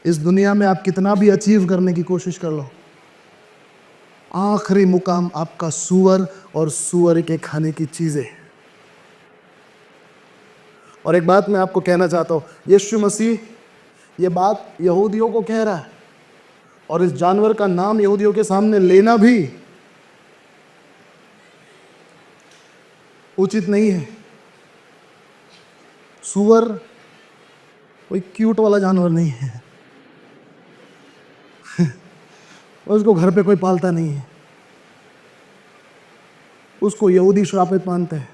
इस दुनिया में आप कितना भी अचीव करने की कोशिश कर लो, आखिरी मुकाम आपका सूअर और सूअर के खाने की चीजें। और एक बात मैं आपको कहना चाहता हूं, यीशु मसीह ये बात यहूदियों को कह रहा है, और इस जानवर का नाम यहूदियों के सामने लेना भी उचित नहीं है। सूअर कोई क्यूट वाला जानवर नहीं है, उसको घर पे कोई पालता नहीं है, उसको यहूदी श्रापित मानते हैं।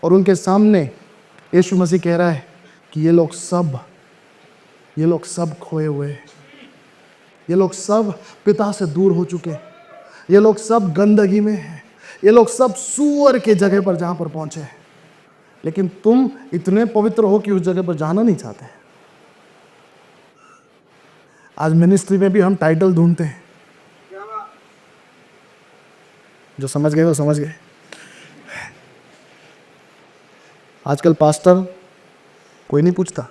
और उनके सामने यीशु मसीह कह रहा है कि ये लोग सब खोए हुए हैं, ये लोग सब पिता से दूर हो चुके हैं, ये लोग सब गंदगी में हैं, ये लोग सब सूअर के जगह पर जहां पर पहुंचे हैं। लेकिन तुम इतने पवित्र हो कि उस जगह पर जाना नहीं चाहते। आज मिनिस्ट्री में भी हम टाइटल ढूंढते हैं, जो समझ गए वो समझ गए। आजकल पास्टर कोई नहीं पूछता,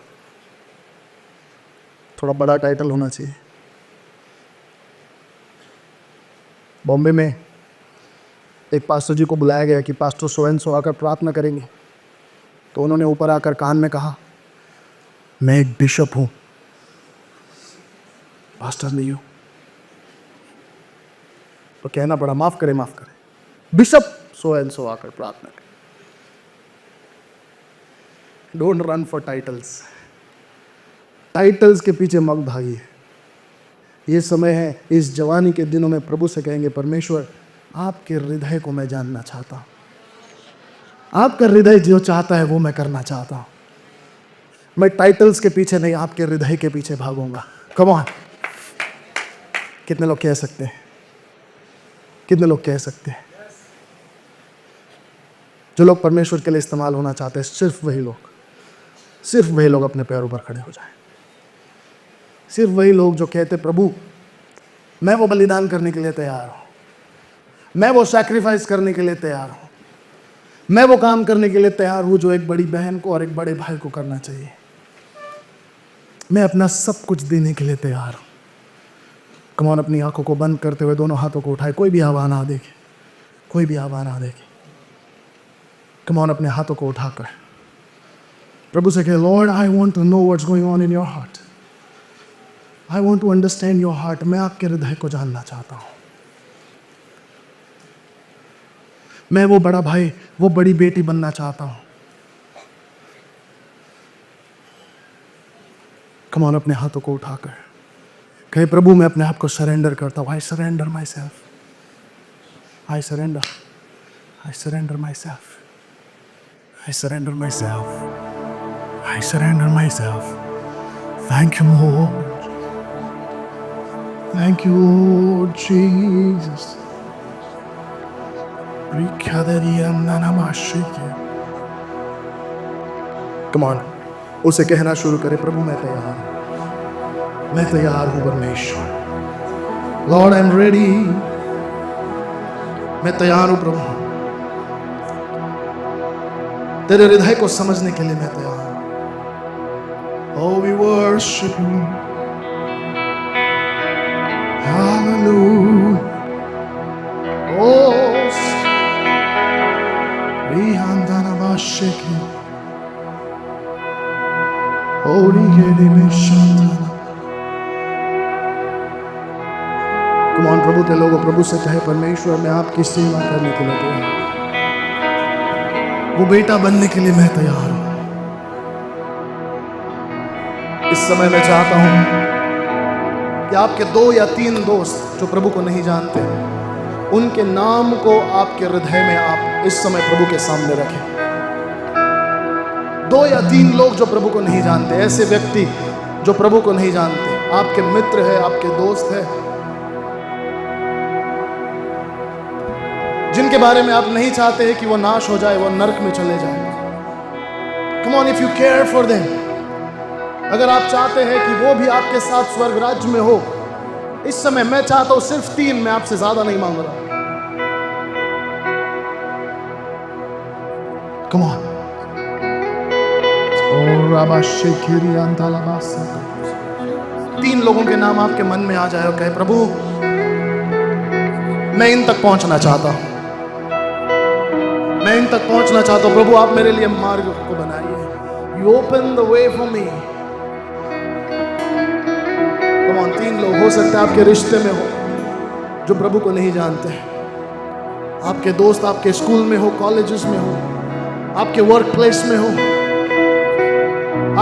थोड़ा बड़ा टाइटल होना चाहिए। बॉम्बे में एक पास्टर जी को बुलाया गया कि पास्टर सो एंड सो आकर प्रार्थना करेंगे। तो उन्होंने ऊपर आकर कान में कहा, मैं एक बिशप हूं, पास्टर नहीं हूं। तो कहना पड़ा, माफ करें, बिशप सो एंड सो आकर प्रार्थना करें। Don't run for titles, titles के पीछे मत भागिए। ये समय है, इस जवानी के दिनों में प्रभु से कहेंगे, परमेश्वर आपके हृदय को मैं जानना चाहता हूं, आपका हृदय जो चाहता है वो मैं करना चाहता हूं। मैं टाइटल्स के पीछे नहीं, आपके हृदय के पीछे भागूंगा। कम ऑन, कितने लोग कह सकते हैं, कितने लोग कह सकते हैं? जो लोग परमेश्वर के लिए इस्तेमाल होना चाहते हैं, सिर्फ वही लोग अपने पैरों पर खड़े हो जाएं। सिर्फ वही लोग जो कहते, प्रभु मैं वो बलिदान करने के लिए तैयार हूं, मैं वो सैक्रिफाइस करने के लिए तैयार हूं, मैं वो काम करने के लिए तैयार हूं जो एक बड़ी बहन को और एक बड़े भाई को करना चाहिए। मैं अपना सब कुछ देने के लिए तैयार हूं। कम ऑन, अपनी आंखों को बंद करते हुए दोनों हाथों को उठाए, कोई भी आवाज ना देखे, कोई भी आवाज ना देखे। कम ऑन, अपने हाथों को उठाकर प्रभु से कहे, Lord I want to know what's going on in your heart, I want to understand your heart. मैं आपके हृदय को जानना चाहता हूं। मैं वो बड़ा भाई, वो बड़ी बेटी बनना चाहता हूं। कम ऑन, अपने हाथों को उठाकर कहे, प्रभु मैं अपने आप को सरेंडर करता हूं। I surrender my self, I surrender my self, I surrender my self, I surrender my self. Thank you Lord, thank you Lord Jesus. Come on, उसे कहना शुरू करे, प्रभु मैं तैयार हूं परमेश्वर। लॉर्ड आई एम रेडी, मैं तैयार हूं प्रभु, तेरे हृदय को समझने के लिए मैं तैयार हूं। Oh, we worship you, hallelujah। Oh, Rihandanabashiki, Holy Gedimishantana। Come on, प्रभु के लोगों, प्रभु से कहे, परमेश्वर मैं आपकी सेवा करने के लिए तैयार हूं, वो बेटा बनने के लिए मैं तैयार हूं। इस समय मैं चाहता हूं कि आपके 2 या 3 दोस्त जो प्रभु को नहीं जानते, उनके नाम को आपके हृदय में आप इस समय प्रभु के सामने रखें। 2 या 3 लोग जो प्रभु को नहीं जानते, ऐसे व्यक्ति जो प्रभु को नहीं जानते, आपके मित्र है, आपके दोस्त है, जिनके बारे में आप नहीं चाहते हैं कि वो नाश हो जाए, वो नरक में चले जाए। Come on, if you care for them, अगर आप चाहते हैं कि वो भी आपके साथ स्वर्ग राज्य में हो, इस समय मैं चाहता हूं सिर्फ 3, मैं आपसे ज्यादा नहीं मांग रहा। Come on. 3 लोगों के नाम आपके मन में आ जाए और कहे, प्रभु मैं इन तक पहुंचना चाहता हूं, मैं इन तक पहुंचना चाहता हूं। प्रभु आप मेरे लिए मार्ग को बनाइए। You open the way for me. Come on, 3 लोग हो सकते हैं आपके रिश्ते में हो जो प्रभु को नहीं जानते, आपके दोस्त आपके स्कूल में हो, कॉलेजेस में हो, आपके वर्क प्लेस में हो,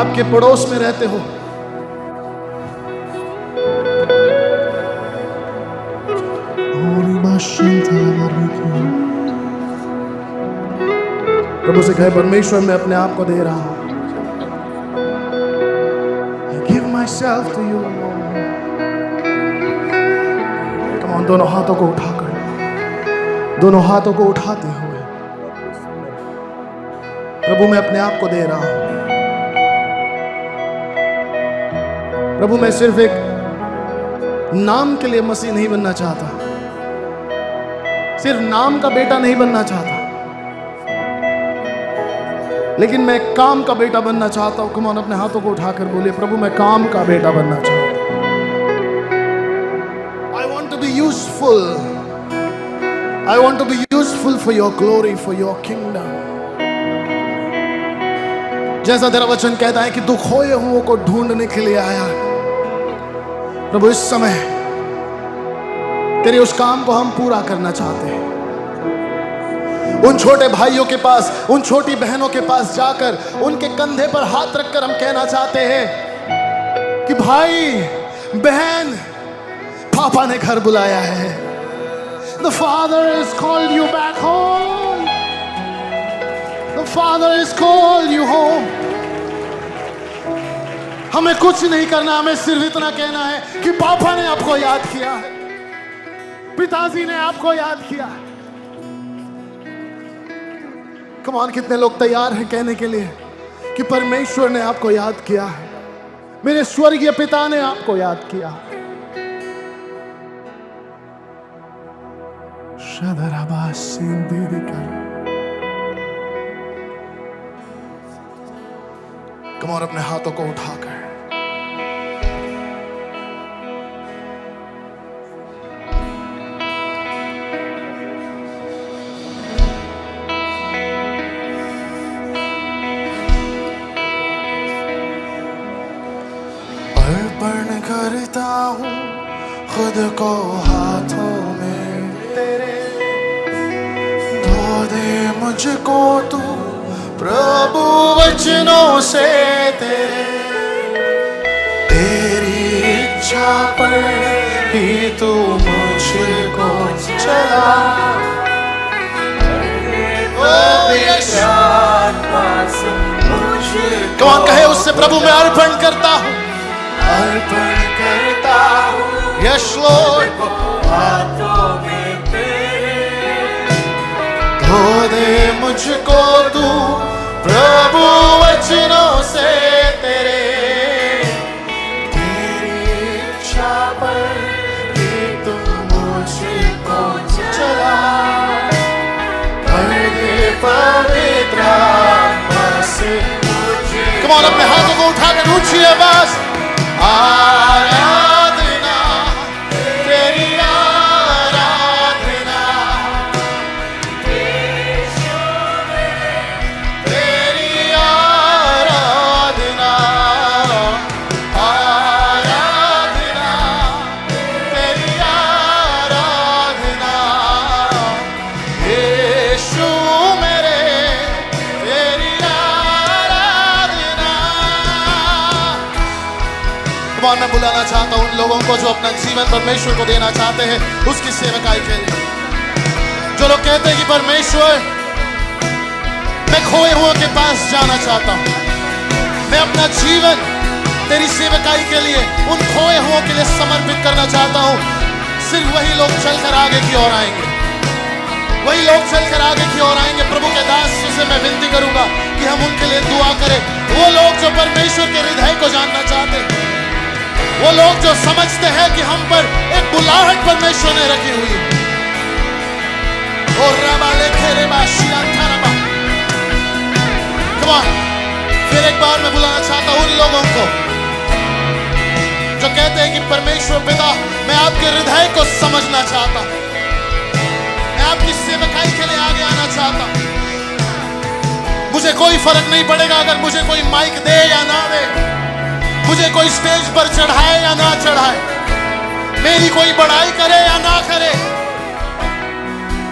आपके पड़ोस में रहते हो। प्रभु से कहे, परमेश्वर मैं अपने आप को दे रहा हूं। I give myself to you. Come on, दोनों हाथों को उठाकर, दोनों हाथों को उठाते हुए, प्रभु मैं अपने आप को दे रहा हूं। प्रभु मैं सिर्फ एक नाम के लिए मसीह नहीं बनना चाहता, सिर्फ नाम का बेटा नहीं बनना चाहता, लेकिन मैं काम का बेटा बनना चाहता हूं। कम ऑन, अपने हाथों को उठाकर बोलिए, प्रभु मैं काम का बेटा बनना चाहता हूं। I want to be useful. I want to be useful for your glory, for your kingdom. जैसा तेरा वचन कहता है कि तू खोए हुओं को ढूंढने के लिए आया। प्रभु इस समय तेरे उस काम को हम पूरा करना चाहते हैं। उन छोटे भाइयों के पास, उन छोटी बहनों के पास जाकर उनके कंधे पर हाथ रखकर हम कहना चाहते हैं कि भाई बहन, पापा ने घर बुलाया है। The Father has called you back home. The Father has called you home. हमें कुछ नहीं करना, हमें सिर्फ इतना कहना है कि पापा ने आपको याद किया है, पिताजी ने आपको याद किया है। कम ऑन, कितने लोग तैयार हैं कहने के लिए कि परमेश्वर ने आपको याद किया है, मेरे स्वर्गीय पिता ने आपको याद किया। कम ऑन, अपने हाथों को उठाकर करता हूँ खुद को हाथों में तेरे, धो दे मुझको तू प्रभु वचनों से तेरे, तेरी इच्छा पर ही तू मुझको चला। कौन कहे उससे, प्रभु मैं अर्पण करता हूँ, अर्पण करता हूँ, यस लॉर्ड, हाथों में तेरे, धो दे मुझको तू प्रभु वचनों से तेरे, तेरी इच्छा पर ही तू मुझको चला, कर दे पवित्र आत्मा से मुझे। कम ऑन, अपने हाथों को उठाकर ऊंची आवाज, आराधना तेरी, आराधना तेरी, आराधना, आराधना तेरी, आराधना यीशु मेरे, तेरी आराधना और मैं बुलाना चाहता हूं उन लोगों को जो अपना जीवन परमेश्वर को देना चाहते हैं उसकी सेवकाई के लिए। जो लोग कहते हैं कि परमेश्वर मैं खोए हुओं के पास जाना चाहता हूं, मैं अपना जीवन तेरी सेवकाई के लिए उन खोए हुओं के लिए समर्पित करना चाहता हूं। सिर्फ वही लोग चलकर आगे की ओर आएंगे, वही लोग चलकर आगे की ओर आएंगे। प्रभु के दास से मैं विनती करूंगा कि हम उनके लिए दुआ करें। वो लोग जो परमेश्वर के हृदय को जानना चाहते हैं, वो लोग जो समझते हैं कि हम पर एक बुलाहट परमेश्वर ने रखी हुई है। और रबाले खेरे बाशिया थारबा। Come on, फिर एक बार मैं बुलाना चाहता हूं उन लोगों को जो कहते हैं कि परमेश्वर पिता मैं आपके हृदय को समझना चाहता हूं, मैं आपकी सेवकाई के लिए आगे आना चाहता हूं। मुझे कोई फर्क नहीं पड़ेगा अगर मुझे कोई माइक दे या ना दे, मुझे कोई स्टेज पर चढ़ाए या ना चढ़ाए, मेरी कोई बड़ाई करे या ना करे,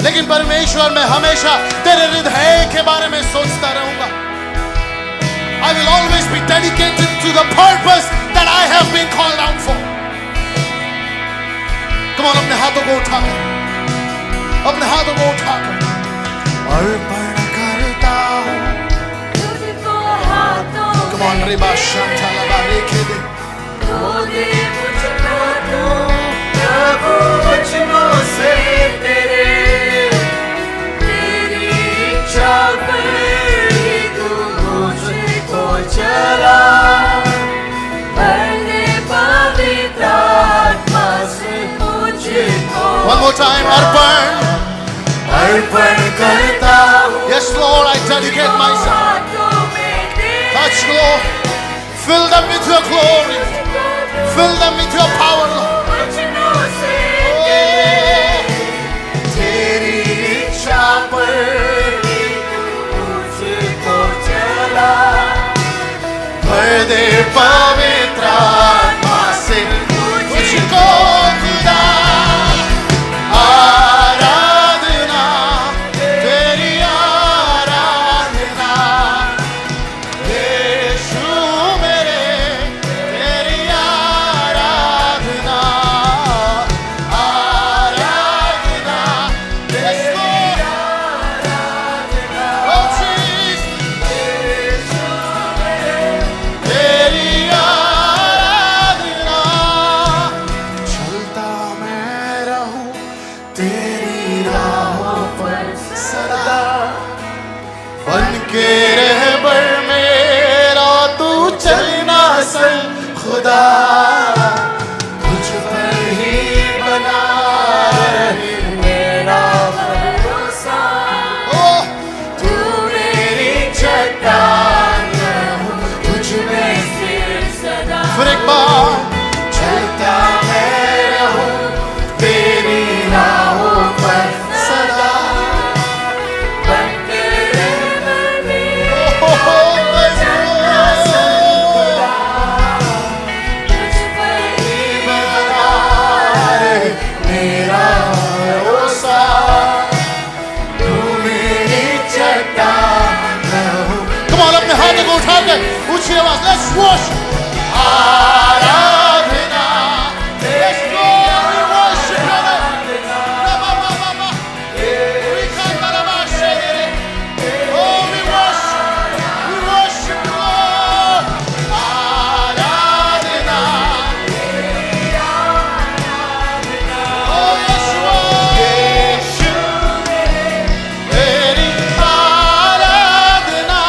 लेकिन परमेश्वर मैं हमेशा तेरे हृदय के बारे में सोचता रहूंगा। I will always be dedicated to the purpose that I have been called out for. Come on, अपने हाथों को उठाकर, अपने हाथों को उठाकर अर्पण करता हूं तुझको हाथों में। Come on, रिबा शांता लबा रेखे दे दे मुझको तू प्रभु वचनों से तेरे तेरी इच्छा पर चला भरने पवित्र आत्मा से मुझको। One more time, अर्पण करता हूं। Yes Lord, I dedicate myself. Touch Lord, fill them with your glory, fill them with your power Lord. तेरी इच्छा पर मुझको चला भर दे पवित्र आत्मा से मुझको खुदा। आराधना तेरी आराधना यीशु मेरे तेरी आराधना आराधना तेरी आराधना। Oh Jesus, तेरी आराधना। चलता मैं रहूं तेरी राहों पर सदा, बन के रहबर मेरा तू चलना संग खुदा। तुझ पर ही बना रहे मेरा भरोसा, तू मेरी चट्टान फिर एक बार। चलता मैं रहूं तेरी राहों पर सदा, बन के रहबर मेरा खुदा। तुझ पर ही बना रहे मेरा भरोसा, तू मेरी चट्टान रहूं। Come on, अपने हाथों को उठाकर ऊंची आवाज, let's worship. Aradhana Yes Lord, we worship you Lord. We come to the worship. Oh, we worship you Lord. Aradhana Oh Yeshua, तेरी आराधना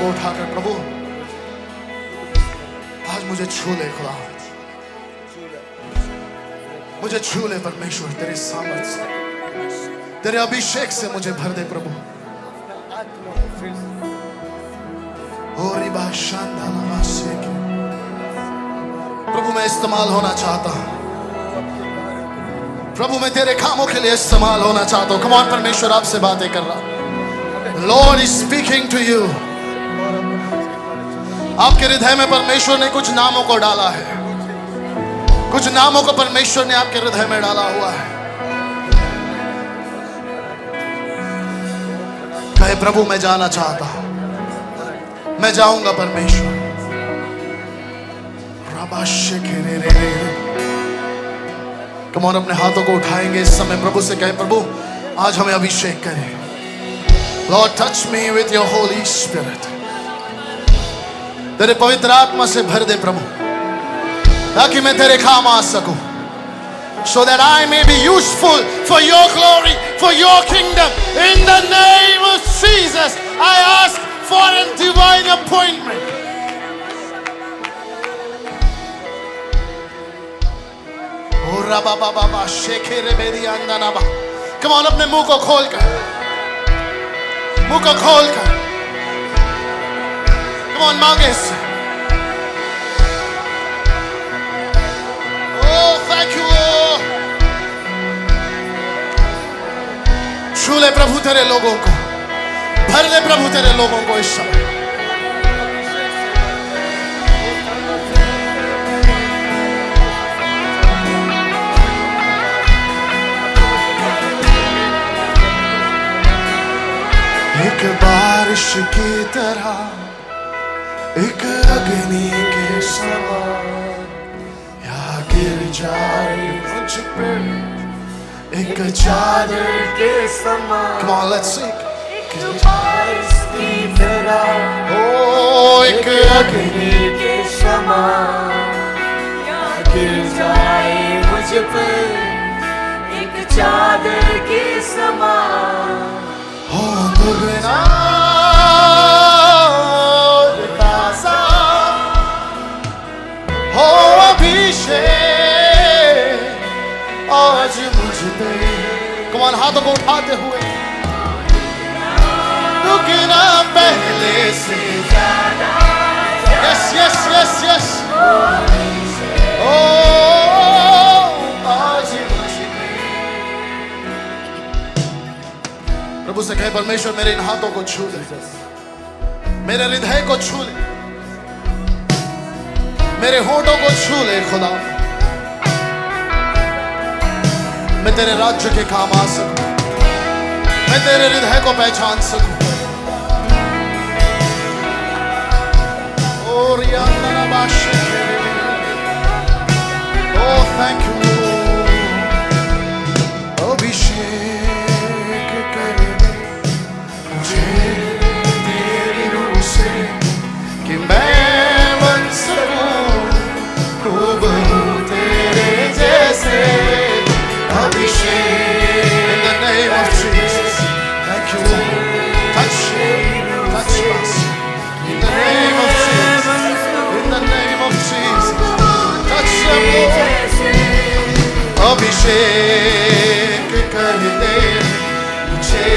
उठाकर प्रभु आज मुझे छू ले खुदा, मुझे छू ले परमेश्वर, तेरे सामर्थ्य से, तेरे अभिषेक से मुझे भर दे प्रभु। प्रभु मैं इस्तेमाल होना चाहता हूं, प्रभु मैं तेरे कामों के लिए इस्तेमाल होना चाहता हूं। कम ऑन, परमेश्वर आपसे बातें कर रहा। Lord is speaking to you. आपके हृदय में परमेश्वर ने कुछ नामों को डाला है, कुछ नामों को परमेश्वर ने आपके हृदय में डाला हुआ है। कहे प्रभु मैं जाना चाहता हूं, मैं जाऊंगा परमेश्वर। कम ऑन, अपने हाथों को उठाएंगे इस समय, प्रभु से कहे प्रभु आज हमें अभिषेक करें। Lord touch me with your Holi spirit. तेरे पवित्र आत्मा से भर दे प्रभु, ताकि मैं तेरे काम आ सकूं, so that I may be useful for your glory, for your kingdom. In the name of Jesus, I ask for a divine appointment. Oh Rabba Baba Baba Shekere Bedi Andanaba. Come on, अपने मुंह को खोल कर, मुंह को खोल कर, come on, मांगे इससे। Oh, thank you, Lord. छू ले प्रभु तेरे लोगों को, भर ले प्रभु तेरे लोगों को इस समय। एक बारिश की तरह, एक अग्नि के समान या गिर जाए मुझ पे एक चादर के समान। Come on, let's sing. एक बारिश की तरह, ओ एक अग्नि के समान या गिर जाए मुझ पे एक चादर के समान। हो दुगना और ताज़ा हो अभिषेक आज मुझ पे। कम ऑन, हाथों को उठाते हुए, दुगना पहले से ज्यादा। यस यस यस यस, ओ आज मुझ पे। प्रभु से कहे परमेश्वर मेरे इन हाथों को छू ले, मेरे हृदय को छू ले, मेरे होठों को छू ले खुदा। मैं तेरे राज्य के काम आ सकूं, मैं तेरे हृदय को पहचान सकूं। और oh thank you Lord। अभिषेक कर दे मुझे तेरी रूह से कि मैं बन सकूं हूबहू तेरे जैसे। अभिषेक in the name of Jesus। Thank you Lord। Touch us in the name of Jesus, in the name of Jesus। Touch them Lord। अभिषेक कर दे मुझे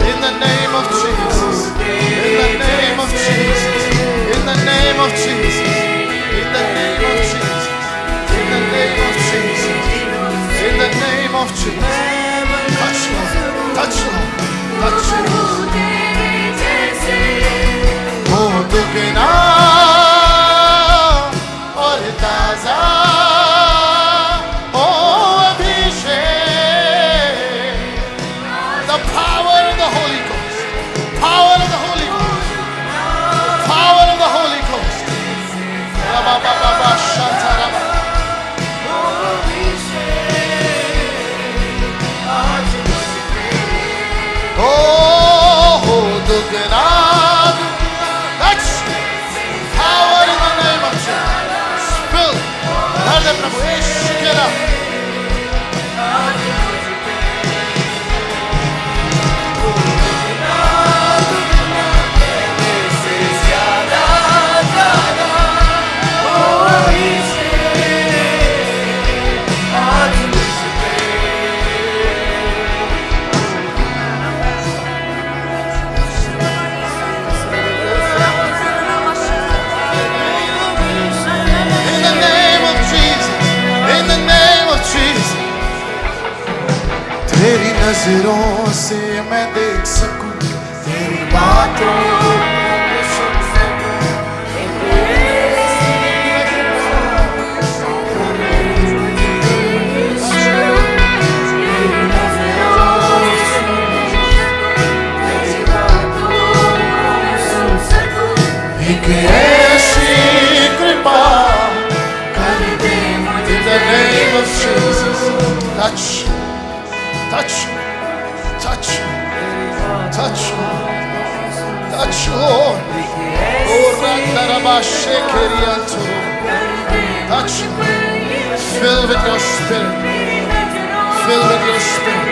in the name of Jesus, in the name of Jesus, in the name of Jesus, in the name of Jesus, in the name of Jesus, in the name of Jesus। Touch Lord, touch Lord, touch Lord। हो दुगना और ताज़ा हो अभिषेक। The power of the Holy Ghost, power of the Holy Ghost, नजरों से मैं देख सकूं तेरी बातों को मैं सुन सकूं। एक ऐसी कृपा कर दे मुझे in the name of Jesus. Touch, touch, touch, touch, touch, Lord. Oh, Randarabashekerianto. Touch, fill with your spirit, fill with your spirit.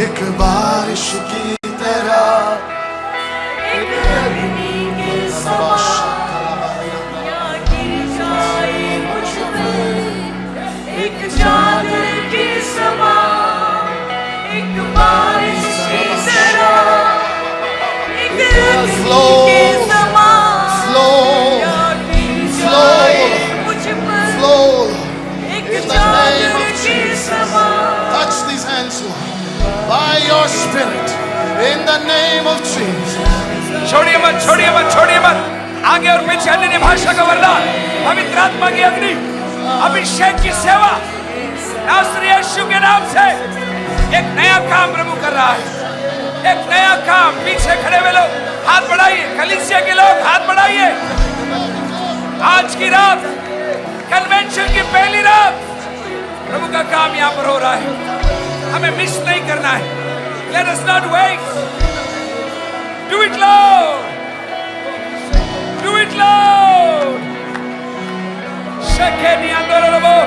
एक बारिश की तरह एक अग्नि के समान गिर जाए मुझ पर, एक चादर के समान, एक बारिश की तरह एक अग्नि के समान गिर जाए मुझ पर, एक चादर के समान। Touch these hands, Lord, by your spirit in the name of Jesus. छोड़िए मत, छोड़िए मत, छोड़िए मत। आगे और पीछे अन्य भाषा का वरदान, पवित्र आत्मा की अग्नि, अभिषेक की सेवा, नासरी यीशु के नाम से एक नया काम प्रभु कर रहा है। एक नया काम। पीछे खड़े हुए लोग हाथ बढ़ाइए, कलीसिया के लोग हाथ बढ़ाइए। आज की रात कन्वेंशन की पहली रात प्रभु का काम यहाँ पर हो रहा है। हमें मिस नहीं करना है। Let us not wait. Do it, Lord. Do it, Lord. शके नहीं अंदर रहो।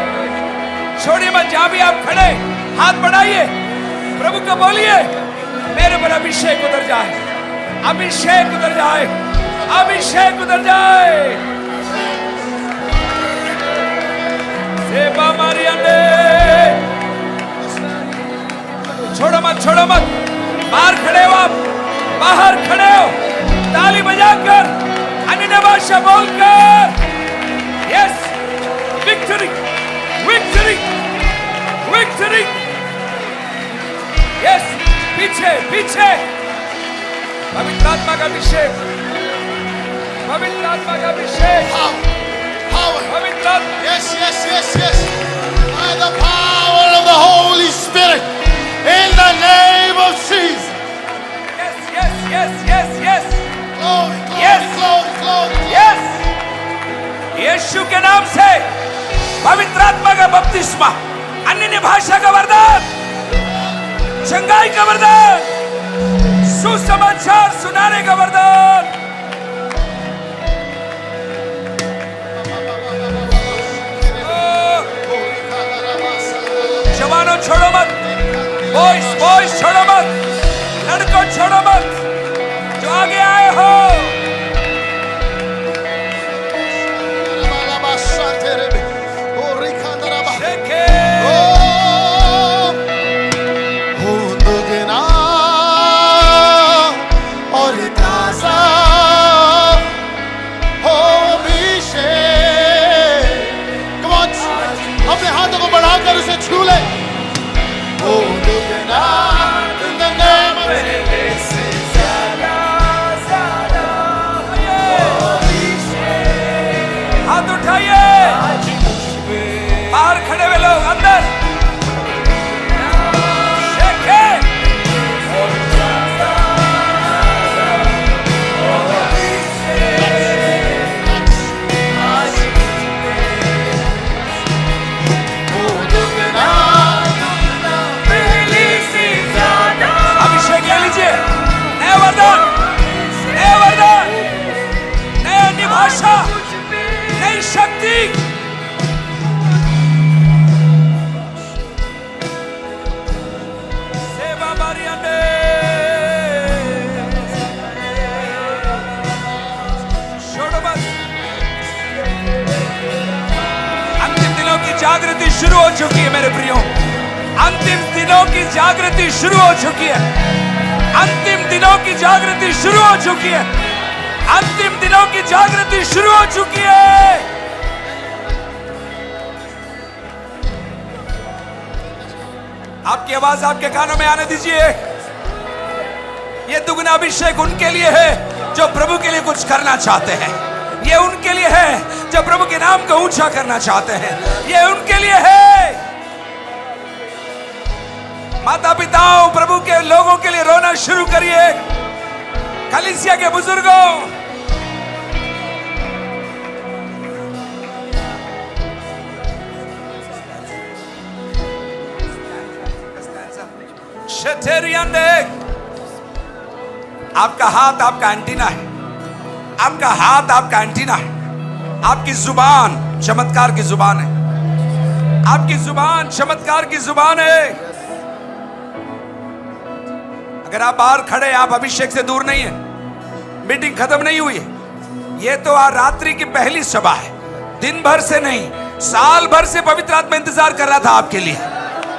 छोड़िए मत। जहाँ भी आप खड़े हाथ बढ़ाइए, प्रभु को बोलिए मेरे पर अभिषेक उतर जाए, अभिषेक उतर जाए, अभिषेक उतर जाए। सेवा मारी अंदर। छोड़ो मत, छोड़ो मत। बाहर खड़े हो आप, बाहर खड़े हो, ताली बजाकर, अन्य भाषा बोलकर। Yes, victory, victory, victory. Yes, पीछे, पीछे। पवित्र आत्मा का अभिषेक, पवित्र आत्मा का अभिषेक, पवित्र आत्मा। Yes, yes, yes, yes. By the power of the Holy Spirit. In the name of Jesus. Yes, yes, yes, yes, yes. Glory, glory, Yes. glory, glory. Yes. यीशु के नाम से पवित्र आत्मा का बपतिस्मा, अन्य भाषा का वरदान, चंगाई का वरदान, सुसमाचार सुनाने का वरदान। जवानों छोड़ो मत, बॉयज छोड़ो मत, लड़कों छोड़ो मत, जो आगे आए हो। और ताजा हो अभिषेक। Come on, अपने हाथों को बढ़ाकर उसे छू ले। हो दुगना in the name of हाथ उठाइए, बाहर खड़े हुए लोग अंदर देखे। अभिषेक ले लीजिए, नया वरदान, नया वरदान, नया निभाषा, नई शक्ति। सेवा बारियाने छोड़ो मत। अंतिम दिनों की जागृति शुरू हो चुकी है मेरे प्रियो, अंतिम दिनों की जागृति शुरू हो चुकी है, अंतिम दिनों की जागृति शुरू हो चुकी है, अंतिम दिनों की जागृति शुरू हो चुकी है। आपकी आवाज आपके कानों में आने दीजिए। ये दुगना अभिषेक उनके लिए है जो प्रभु के लिए कुछ करना चाहते हैं, ये उनके लिए है जो प्रभु के नाम को ऊंचा करना चाहते हैं, ये उनके लिए है। माता पिताओं, प्रभु के लोगों के लिए रोना शुरू करिए, कलीसिया के बुजुर्गों। आपका हाथ आपका एंटीना है, आपका हाथ आपका एंटीना है, आपकी जुबान चमत्कार की जुबान है, आपकी जुबान चमत्कार की जुबान है। अगर आप बाहर खड़े, आप अभिषेक से दूर नहीं है, मीटिंग खत्म नहीं हुई है, ये तो आज रात्रि की पहली सभा है, दिन भर से नहीं, साल भर से पवित्र आत्मा इंतजार कर रहा था आपके लिए,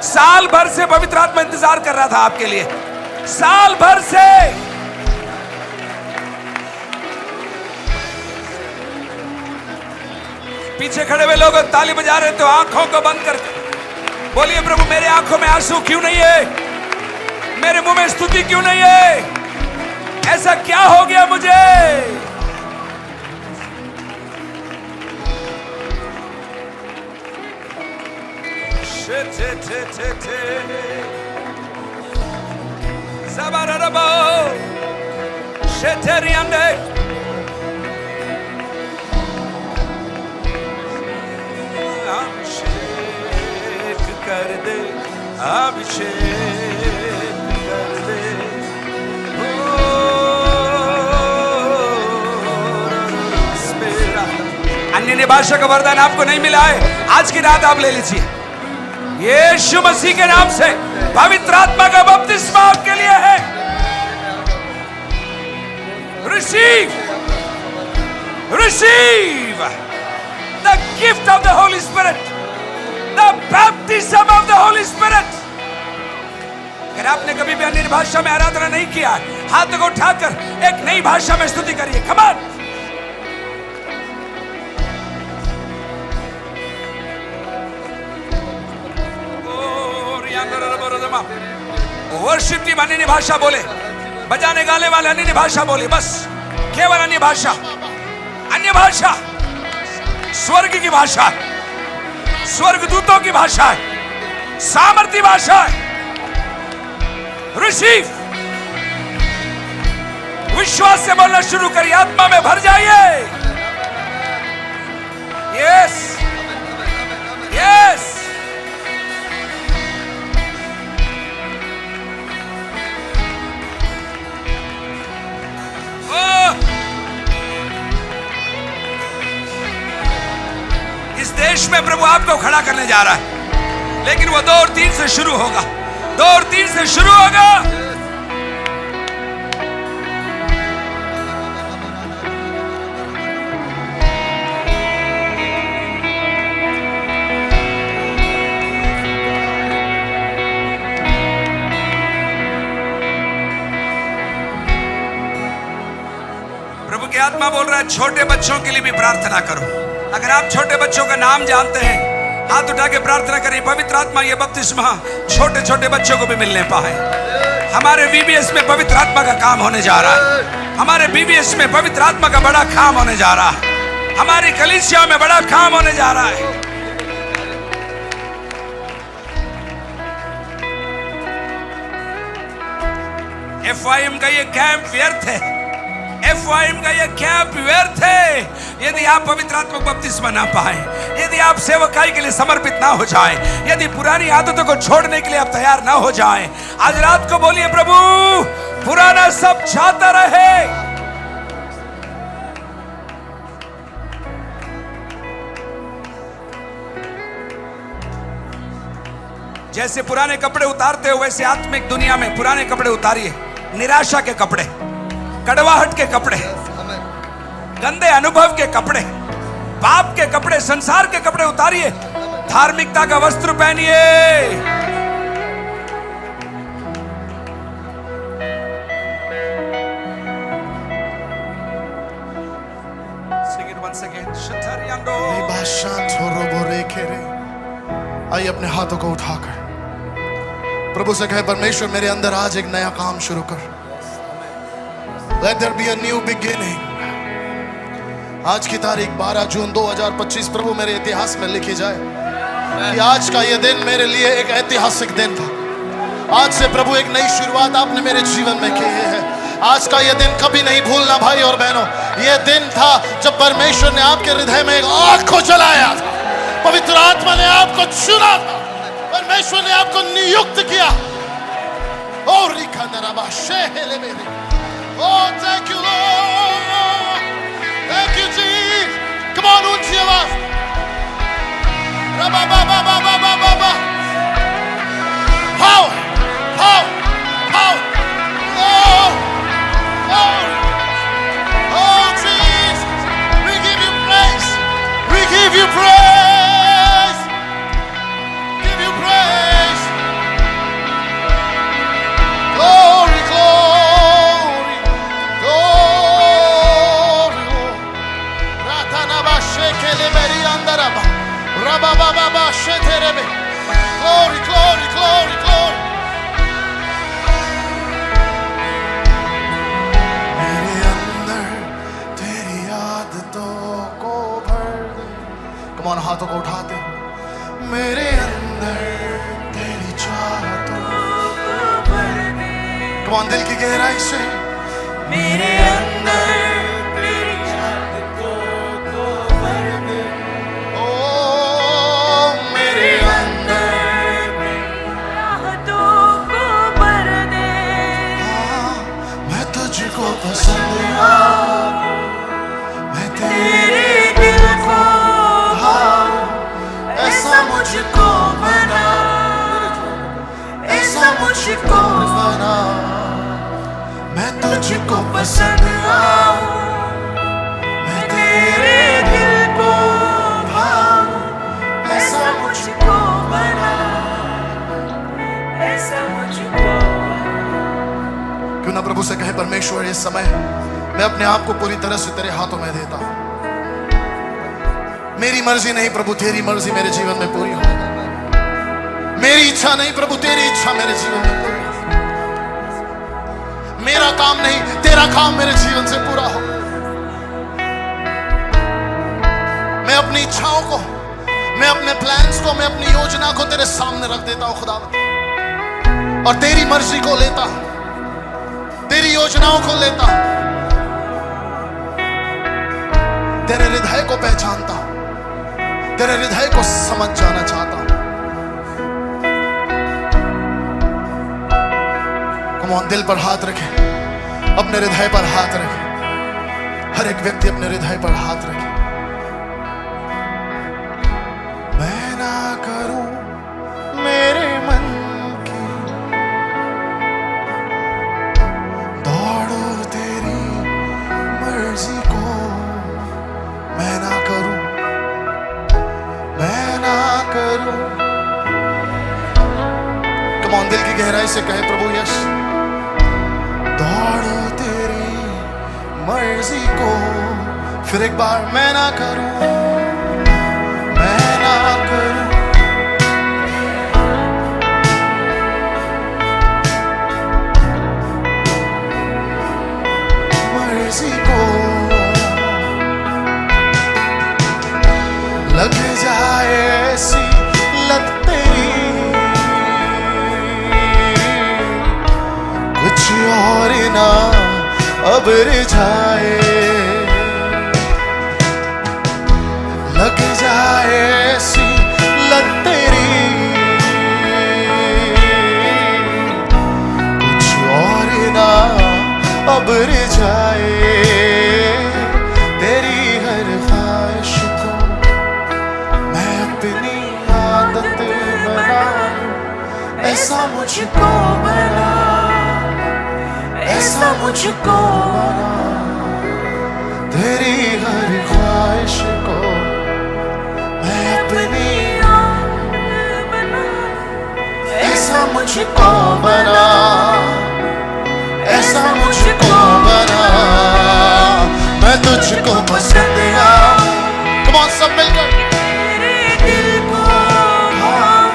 साल भर से पवित्र आत्मा इंतजार कर रहा था आपके लिए, साल भर से। पीछे खड़े हुए लोग ताली बजा रहे तो आंखों को बंद करके बोलिए, प्रभु मेरे आंखों में आंसू क्यों नहीं है, मेरे मुंह में स्तुति क्यों नहीं है, ऐसा क्या हो गया मुझे। अभिषेक कर दे, अभिषेक कर दे। अन्य भाषा का वरदान आपको नहीं मिला है, आज की रात आप ले लीजिए। यीशु मसीह के नाम से पवित्र आत्मा का बपतिस्मा आपके लिए है। Receive, receive the gift of the Holi spirit, the baptism of the Holi spirit. अगर आपने कभी भी अन्य भाषा में आराधना नहीं किया, हाथ को उठाकर एक नई भाषा में स्तुति करिए। कम ऑन, वर्शिप टीम अन्य भाषा बोले, बजाने गाने वाले अन्य भाषा बोले, बस केवल अन्य भाषा, अन्य भाषा स्वर्ग की भाषा है, स्वर्गदूतों की भाषा है, सामर्थी भाषा है। रिसीव, विश्वास से बोलना शुरू करिए, आत्मा में भर जाइए। Yes, yes. मंच में प्रभु आपको खड़ा करने जा रहा है, लेकिन वो 2 और 3 से शुरू होगा। 2 और 3 से शुरू होगा। प्रभु की आत्मा बोल रहा है छोटे बच्चों के लिए भी प्रार्थना करो। अगर आप छोटे बच्चों का नाम जानते हैं, हाथ उठा के प्रार्थना करिए, पवित्र आत्मा ये बपतिस्मा छोटे छोटे बच्चों को भी मिलने पाए। हमारे VBS में पवित्र आत्मा का काम होने जा रहा है। हमारे VBS में पवित्र आत्मा का बड़ा काम होने जा रहा है। हमारी कलीसिया में बड़ा काम होने जा रहा है। FYM का ये कैंप व्यर्थ है। FYM का ये कैंप व्यर्थ है यदि आप पवित्र आत्मा को बपतिस्मा ना पाए, यदि आप सेवकाई के लिए समर्पित ना हो जाएं, यदि पुरानी आदतों को छोड़ने के लिए आप तैयार ना हो जाएं। आज रात को बोलिए प्रभु पुराना सब जाता रहे। जैसे पुराने कपड़े उतारते हो वैसे आत्मिक दुनिया में पुराने कपड़े उतारिए। निराशा के कपड़े, कड़वाहट के कपड़े, गंदे अनुभव के कपड़े, पाप के कपड़े, संसार के कपड़े उतारिए। धार्मिकता का वस्त्र पहनिए। Sing it once again. आइए अपने हाथों को उठाकर प्रभु से कहे परमेश्वर मेरे अंदर आज एक नया काम शुरू कर। Let there be a new beginning. आज की तारीख 12 जून 2025 प्रभु मेरे इतिहास में लिखी जाए कि आज का ये दिन मेरे लिए एक ऐतिहासिक दिन था। आज से प्रभु एक नई शुरुआत आपने मेरे जीवन में की है। आज का ये दिन कभी नहीं भूलना भाई और बहनों। ये दिन था जब परमेश्वर ने आपके हृदय में एक आग को जलाया था। पवित्र आत्मा ने आपको चुना था। परमेश्वर ने आपको नियुक्त किया। और Oh, thank you, Lord. Thank you, Jesus. Come on, ऊंची आवाज। Power, power, power. Oh, oh, oh, Jesus. We give you praise. We give you praise. Give you praise. Glory, glory. Glory, glory, glory, glory. मेरे अंदर तेरी आदतों को भर दे। Come on, हाथों को उठाते हो। मेरे अंदर तेरी चाहतों को भर दे। Come on, दिल की गहराई से। मेरे अंदर मैं तेरे दिल को भाऊं, ऐसा मुझको बना, ऐसा मुझको बना। मैं तुझको पसंद आऊं, मैं तेरे दिल को भाऊं, ऐसा मुझको बना, ऐसा मुझको। क्यों ना प्रभु से कहे परमेश्वर इस समय मैं अपने आप को पूरी तरह से तेरे हाथों में देता हूं। मेरी मर्जी नहीं प्रभु तेरी मर्जी मेरे जीवन में पूरी हो। मेरी इच्छा नहीं प्रभु तेरी इच्छा मेरे जीवन में पूरी हो। मेरा काम नहीं तेरा काम मेरे जीवन से पूरा हो। मैं अपनी इच्छाओं को, मैं अपने प्लान्स को, मैं अपनी योजना को तेरे सामने रख देता हूं खुदा, और तेरी मर्जी को लेता हूं, तेरी योजनाओं को लेता हूं। तेरे हृदय को पहचानता हूं, तेरे हृदय को समझ जाना चाहता हूं। कम ऑन, दिल पर हाथ रखे, अपने हृदय पर हाथ रखे। हर एक व्यक्ति अपने हृदय पर हाथ रखे। करूं। कम ऑन, दिल की गहराई से कहे प्रभु यस। दौड़ो तेरी मर्जी को, फिर एक बार मैं ना करूं, मैं ना करूं। मर्जी को लग जाए ऐसी लत तेरी, कुछ और ना अब रिझाए। लग जाए ऐसी लत तेरी, कुछ और ना अब रिझाए। तेरी हर ख्वाहिश को मैं अपनी आदत बना लूं, ऐसा मुझको बना, ऐसा मुझको बना। तेरी हर ख्वाहिश को मैं अपनी आदत बना, ऐसा मुझको बना, ऐसा मुझको बना। मैं तुझको पसंद आऊं। कम ऑन सब मिलकर। तेरे दिल को भाऊं,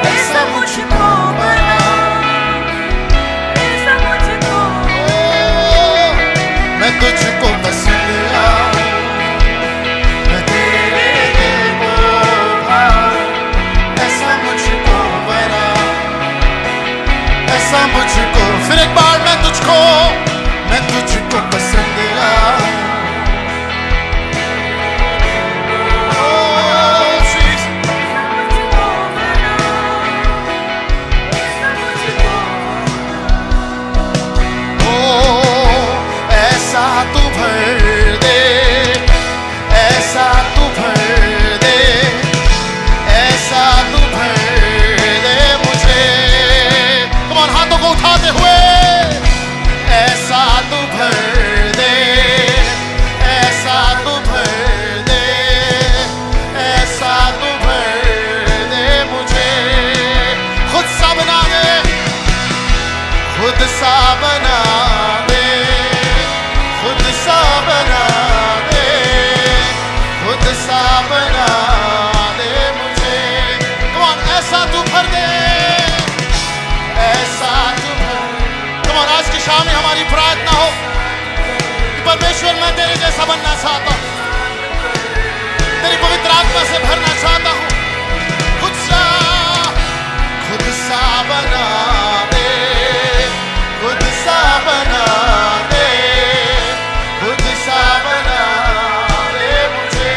ऐसा मुझको बना, ऐसा मुझको। मैं तुझको पसंद आऊं, मैं तेरे दिल को भाऊं, ऐसा मुझको बना, ऐसा मुझको। फिर एक बार मैं तुझको पसंद आऊं। ऐसा तू भर दे, ऐसा तू भर दे, ऐसा तू भर दे मुझे। तुम्हारे हाथों को उठाते हुए, ऐसा तू भर दे, ऐसा तू भर दे, ऐसा तू भर दे मुझे। खुद सा बना दे, खुद सा बना दे, खुद सा बना दे, खुद सा बना दे मुझे। कम ऑन, ऐसा तू भर दे, ऐसा तू भर। कम ऑन, आज की शाम में हमारी प्रार्थना हो कि परमेश्वर मैं तेरे जैसा बनना चाहता हूं, तेरी पवित्र आत्मा से भरना चाहता हूं। खुद सा बना दे, खुद सा बना दे, खुद सा बना दे मुझे।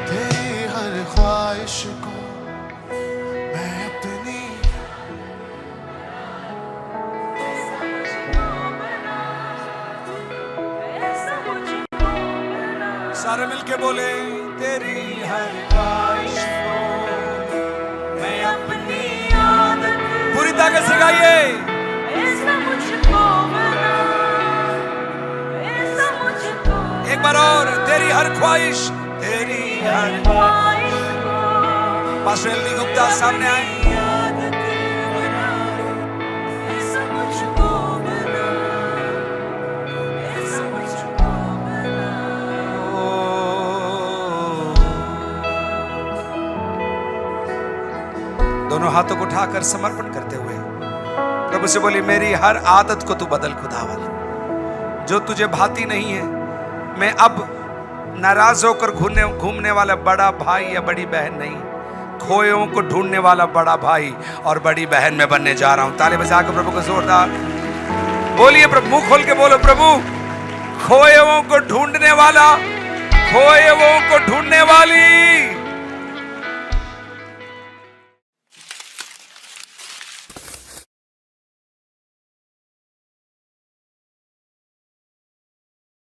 तेरी हर ख्वाहिश को मैं अपनी, सारे मिलके बोले, तेरी हर ख्वाहिश को मैं अपनी आदत। पूरी ताकत से गाइए। ऐसा मुझको बना, ऐसा मुझको। एक बार और, तेरी हर ख्वाहिश, तेरी हर ख्वाहिश को। पास्टर एल डी गुप्ता सामने आए। ऐसा मुझको बना, ऐसा मुझको बना। दोनों हाथों को उठाकर समर्पण करते हुए प्रभु से बोली, मेरी हर आदत को तू बदल खुदावन, जो तुझे भाती नहीं है। मैं अब नाराज होकर घूमने वाला बड़ा भाई या बड़ी बहन नहीं, खोयों को ढूंढने वाला बड़ा भाई और बड़ी बहन में बनने जा रहा हूं। ताली बजाकर प्रभु को जोरदार बोलिए। प्रभु, मुंह खोल के बोलो, प्रभु खोयों को ढूंढने वाला, खोयों को ढूंढने वाली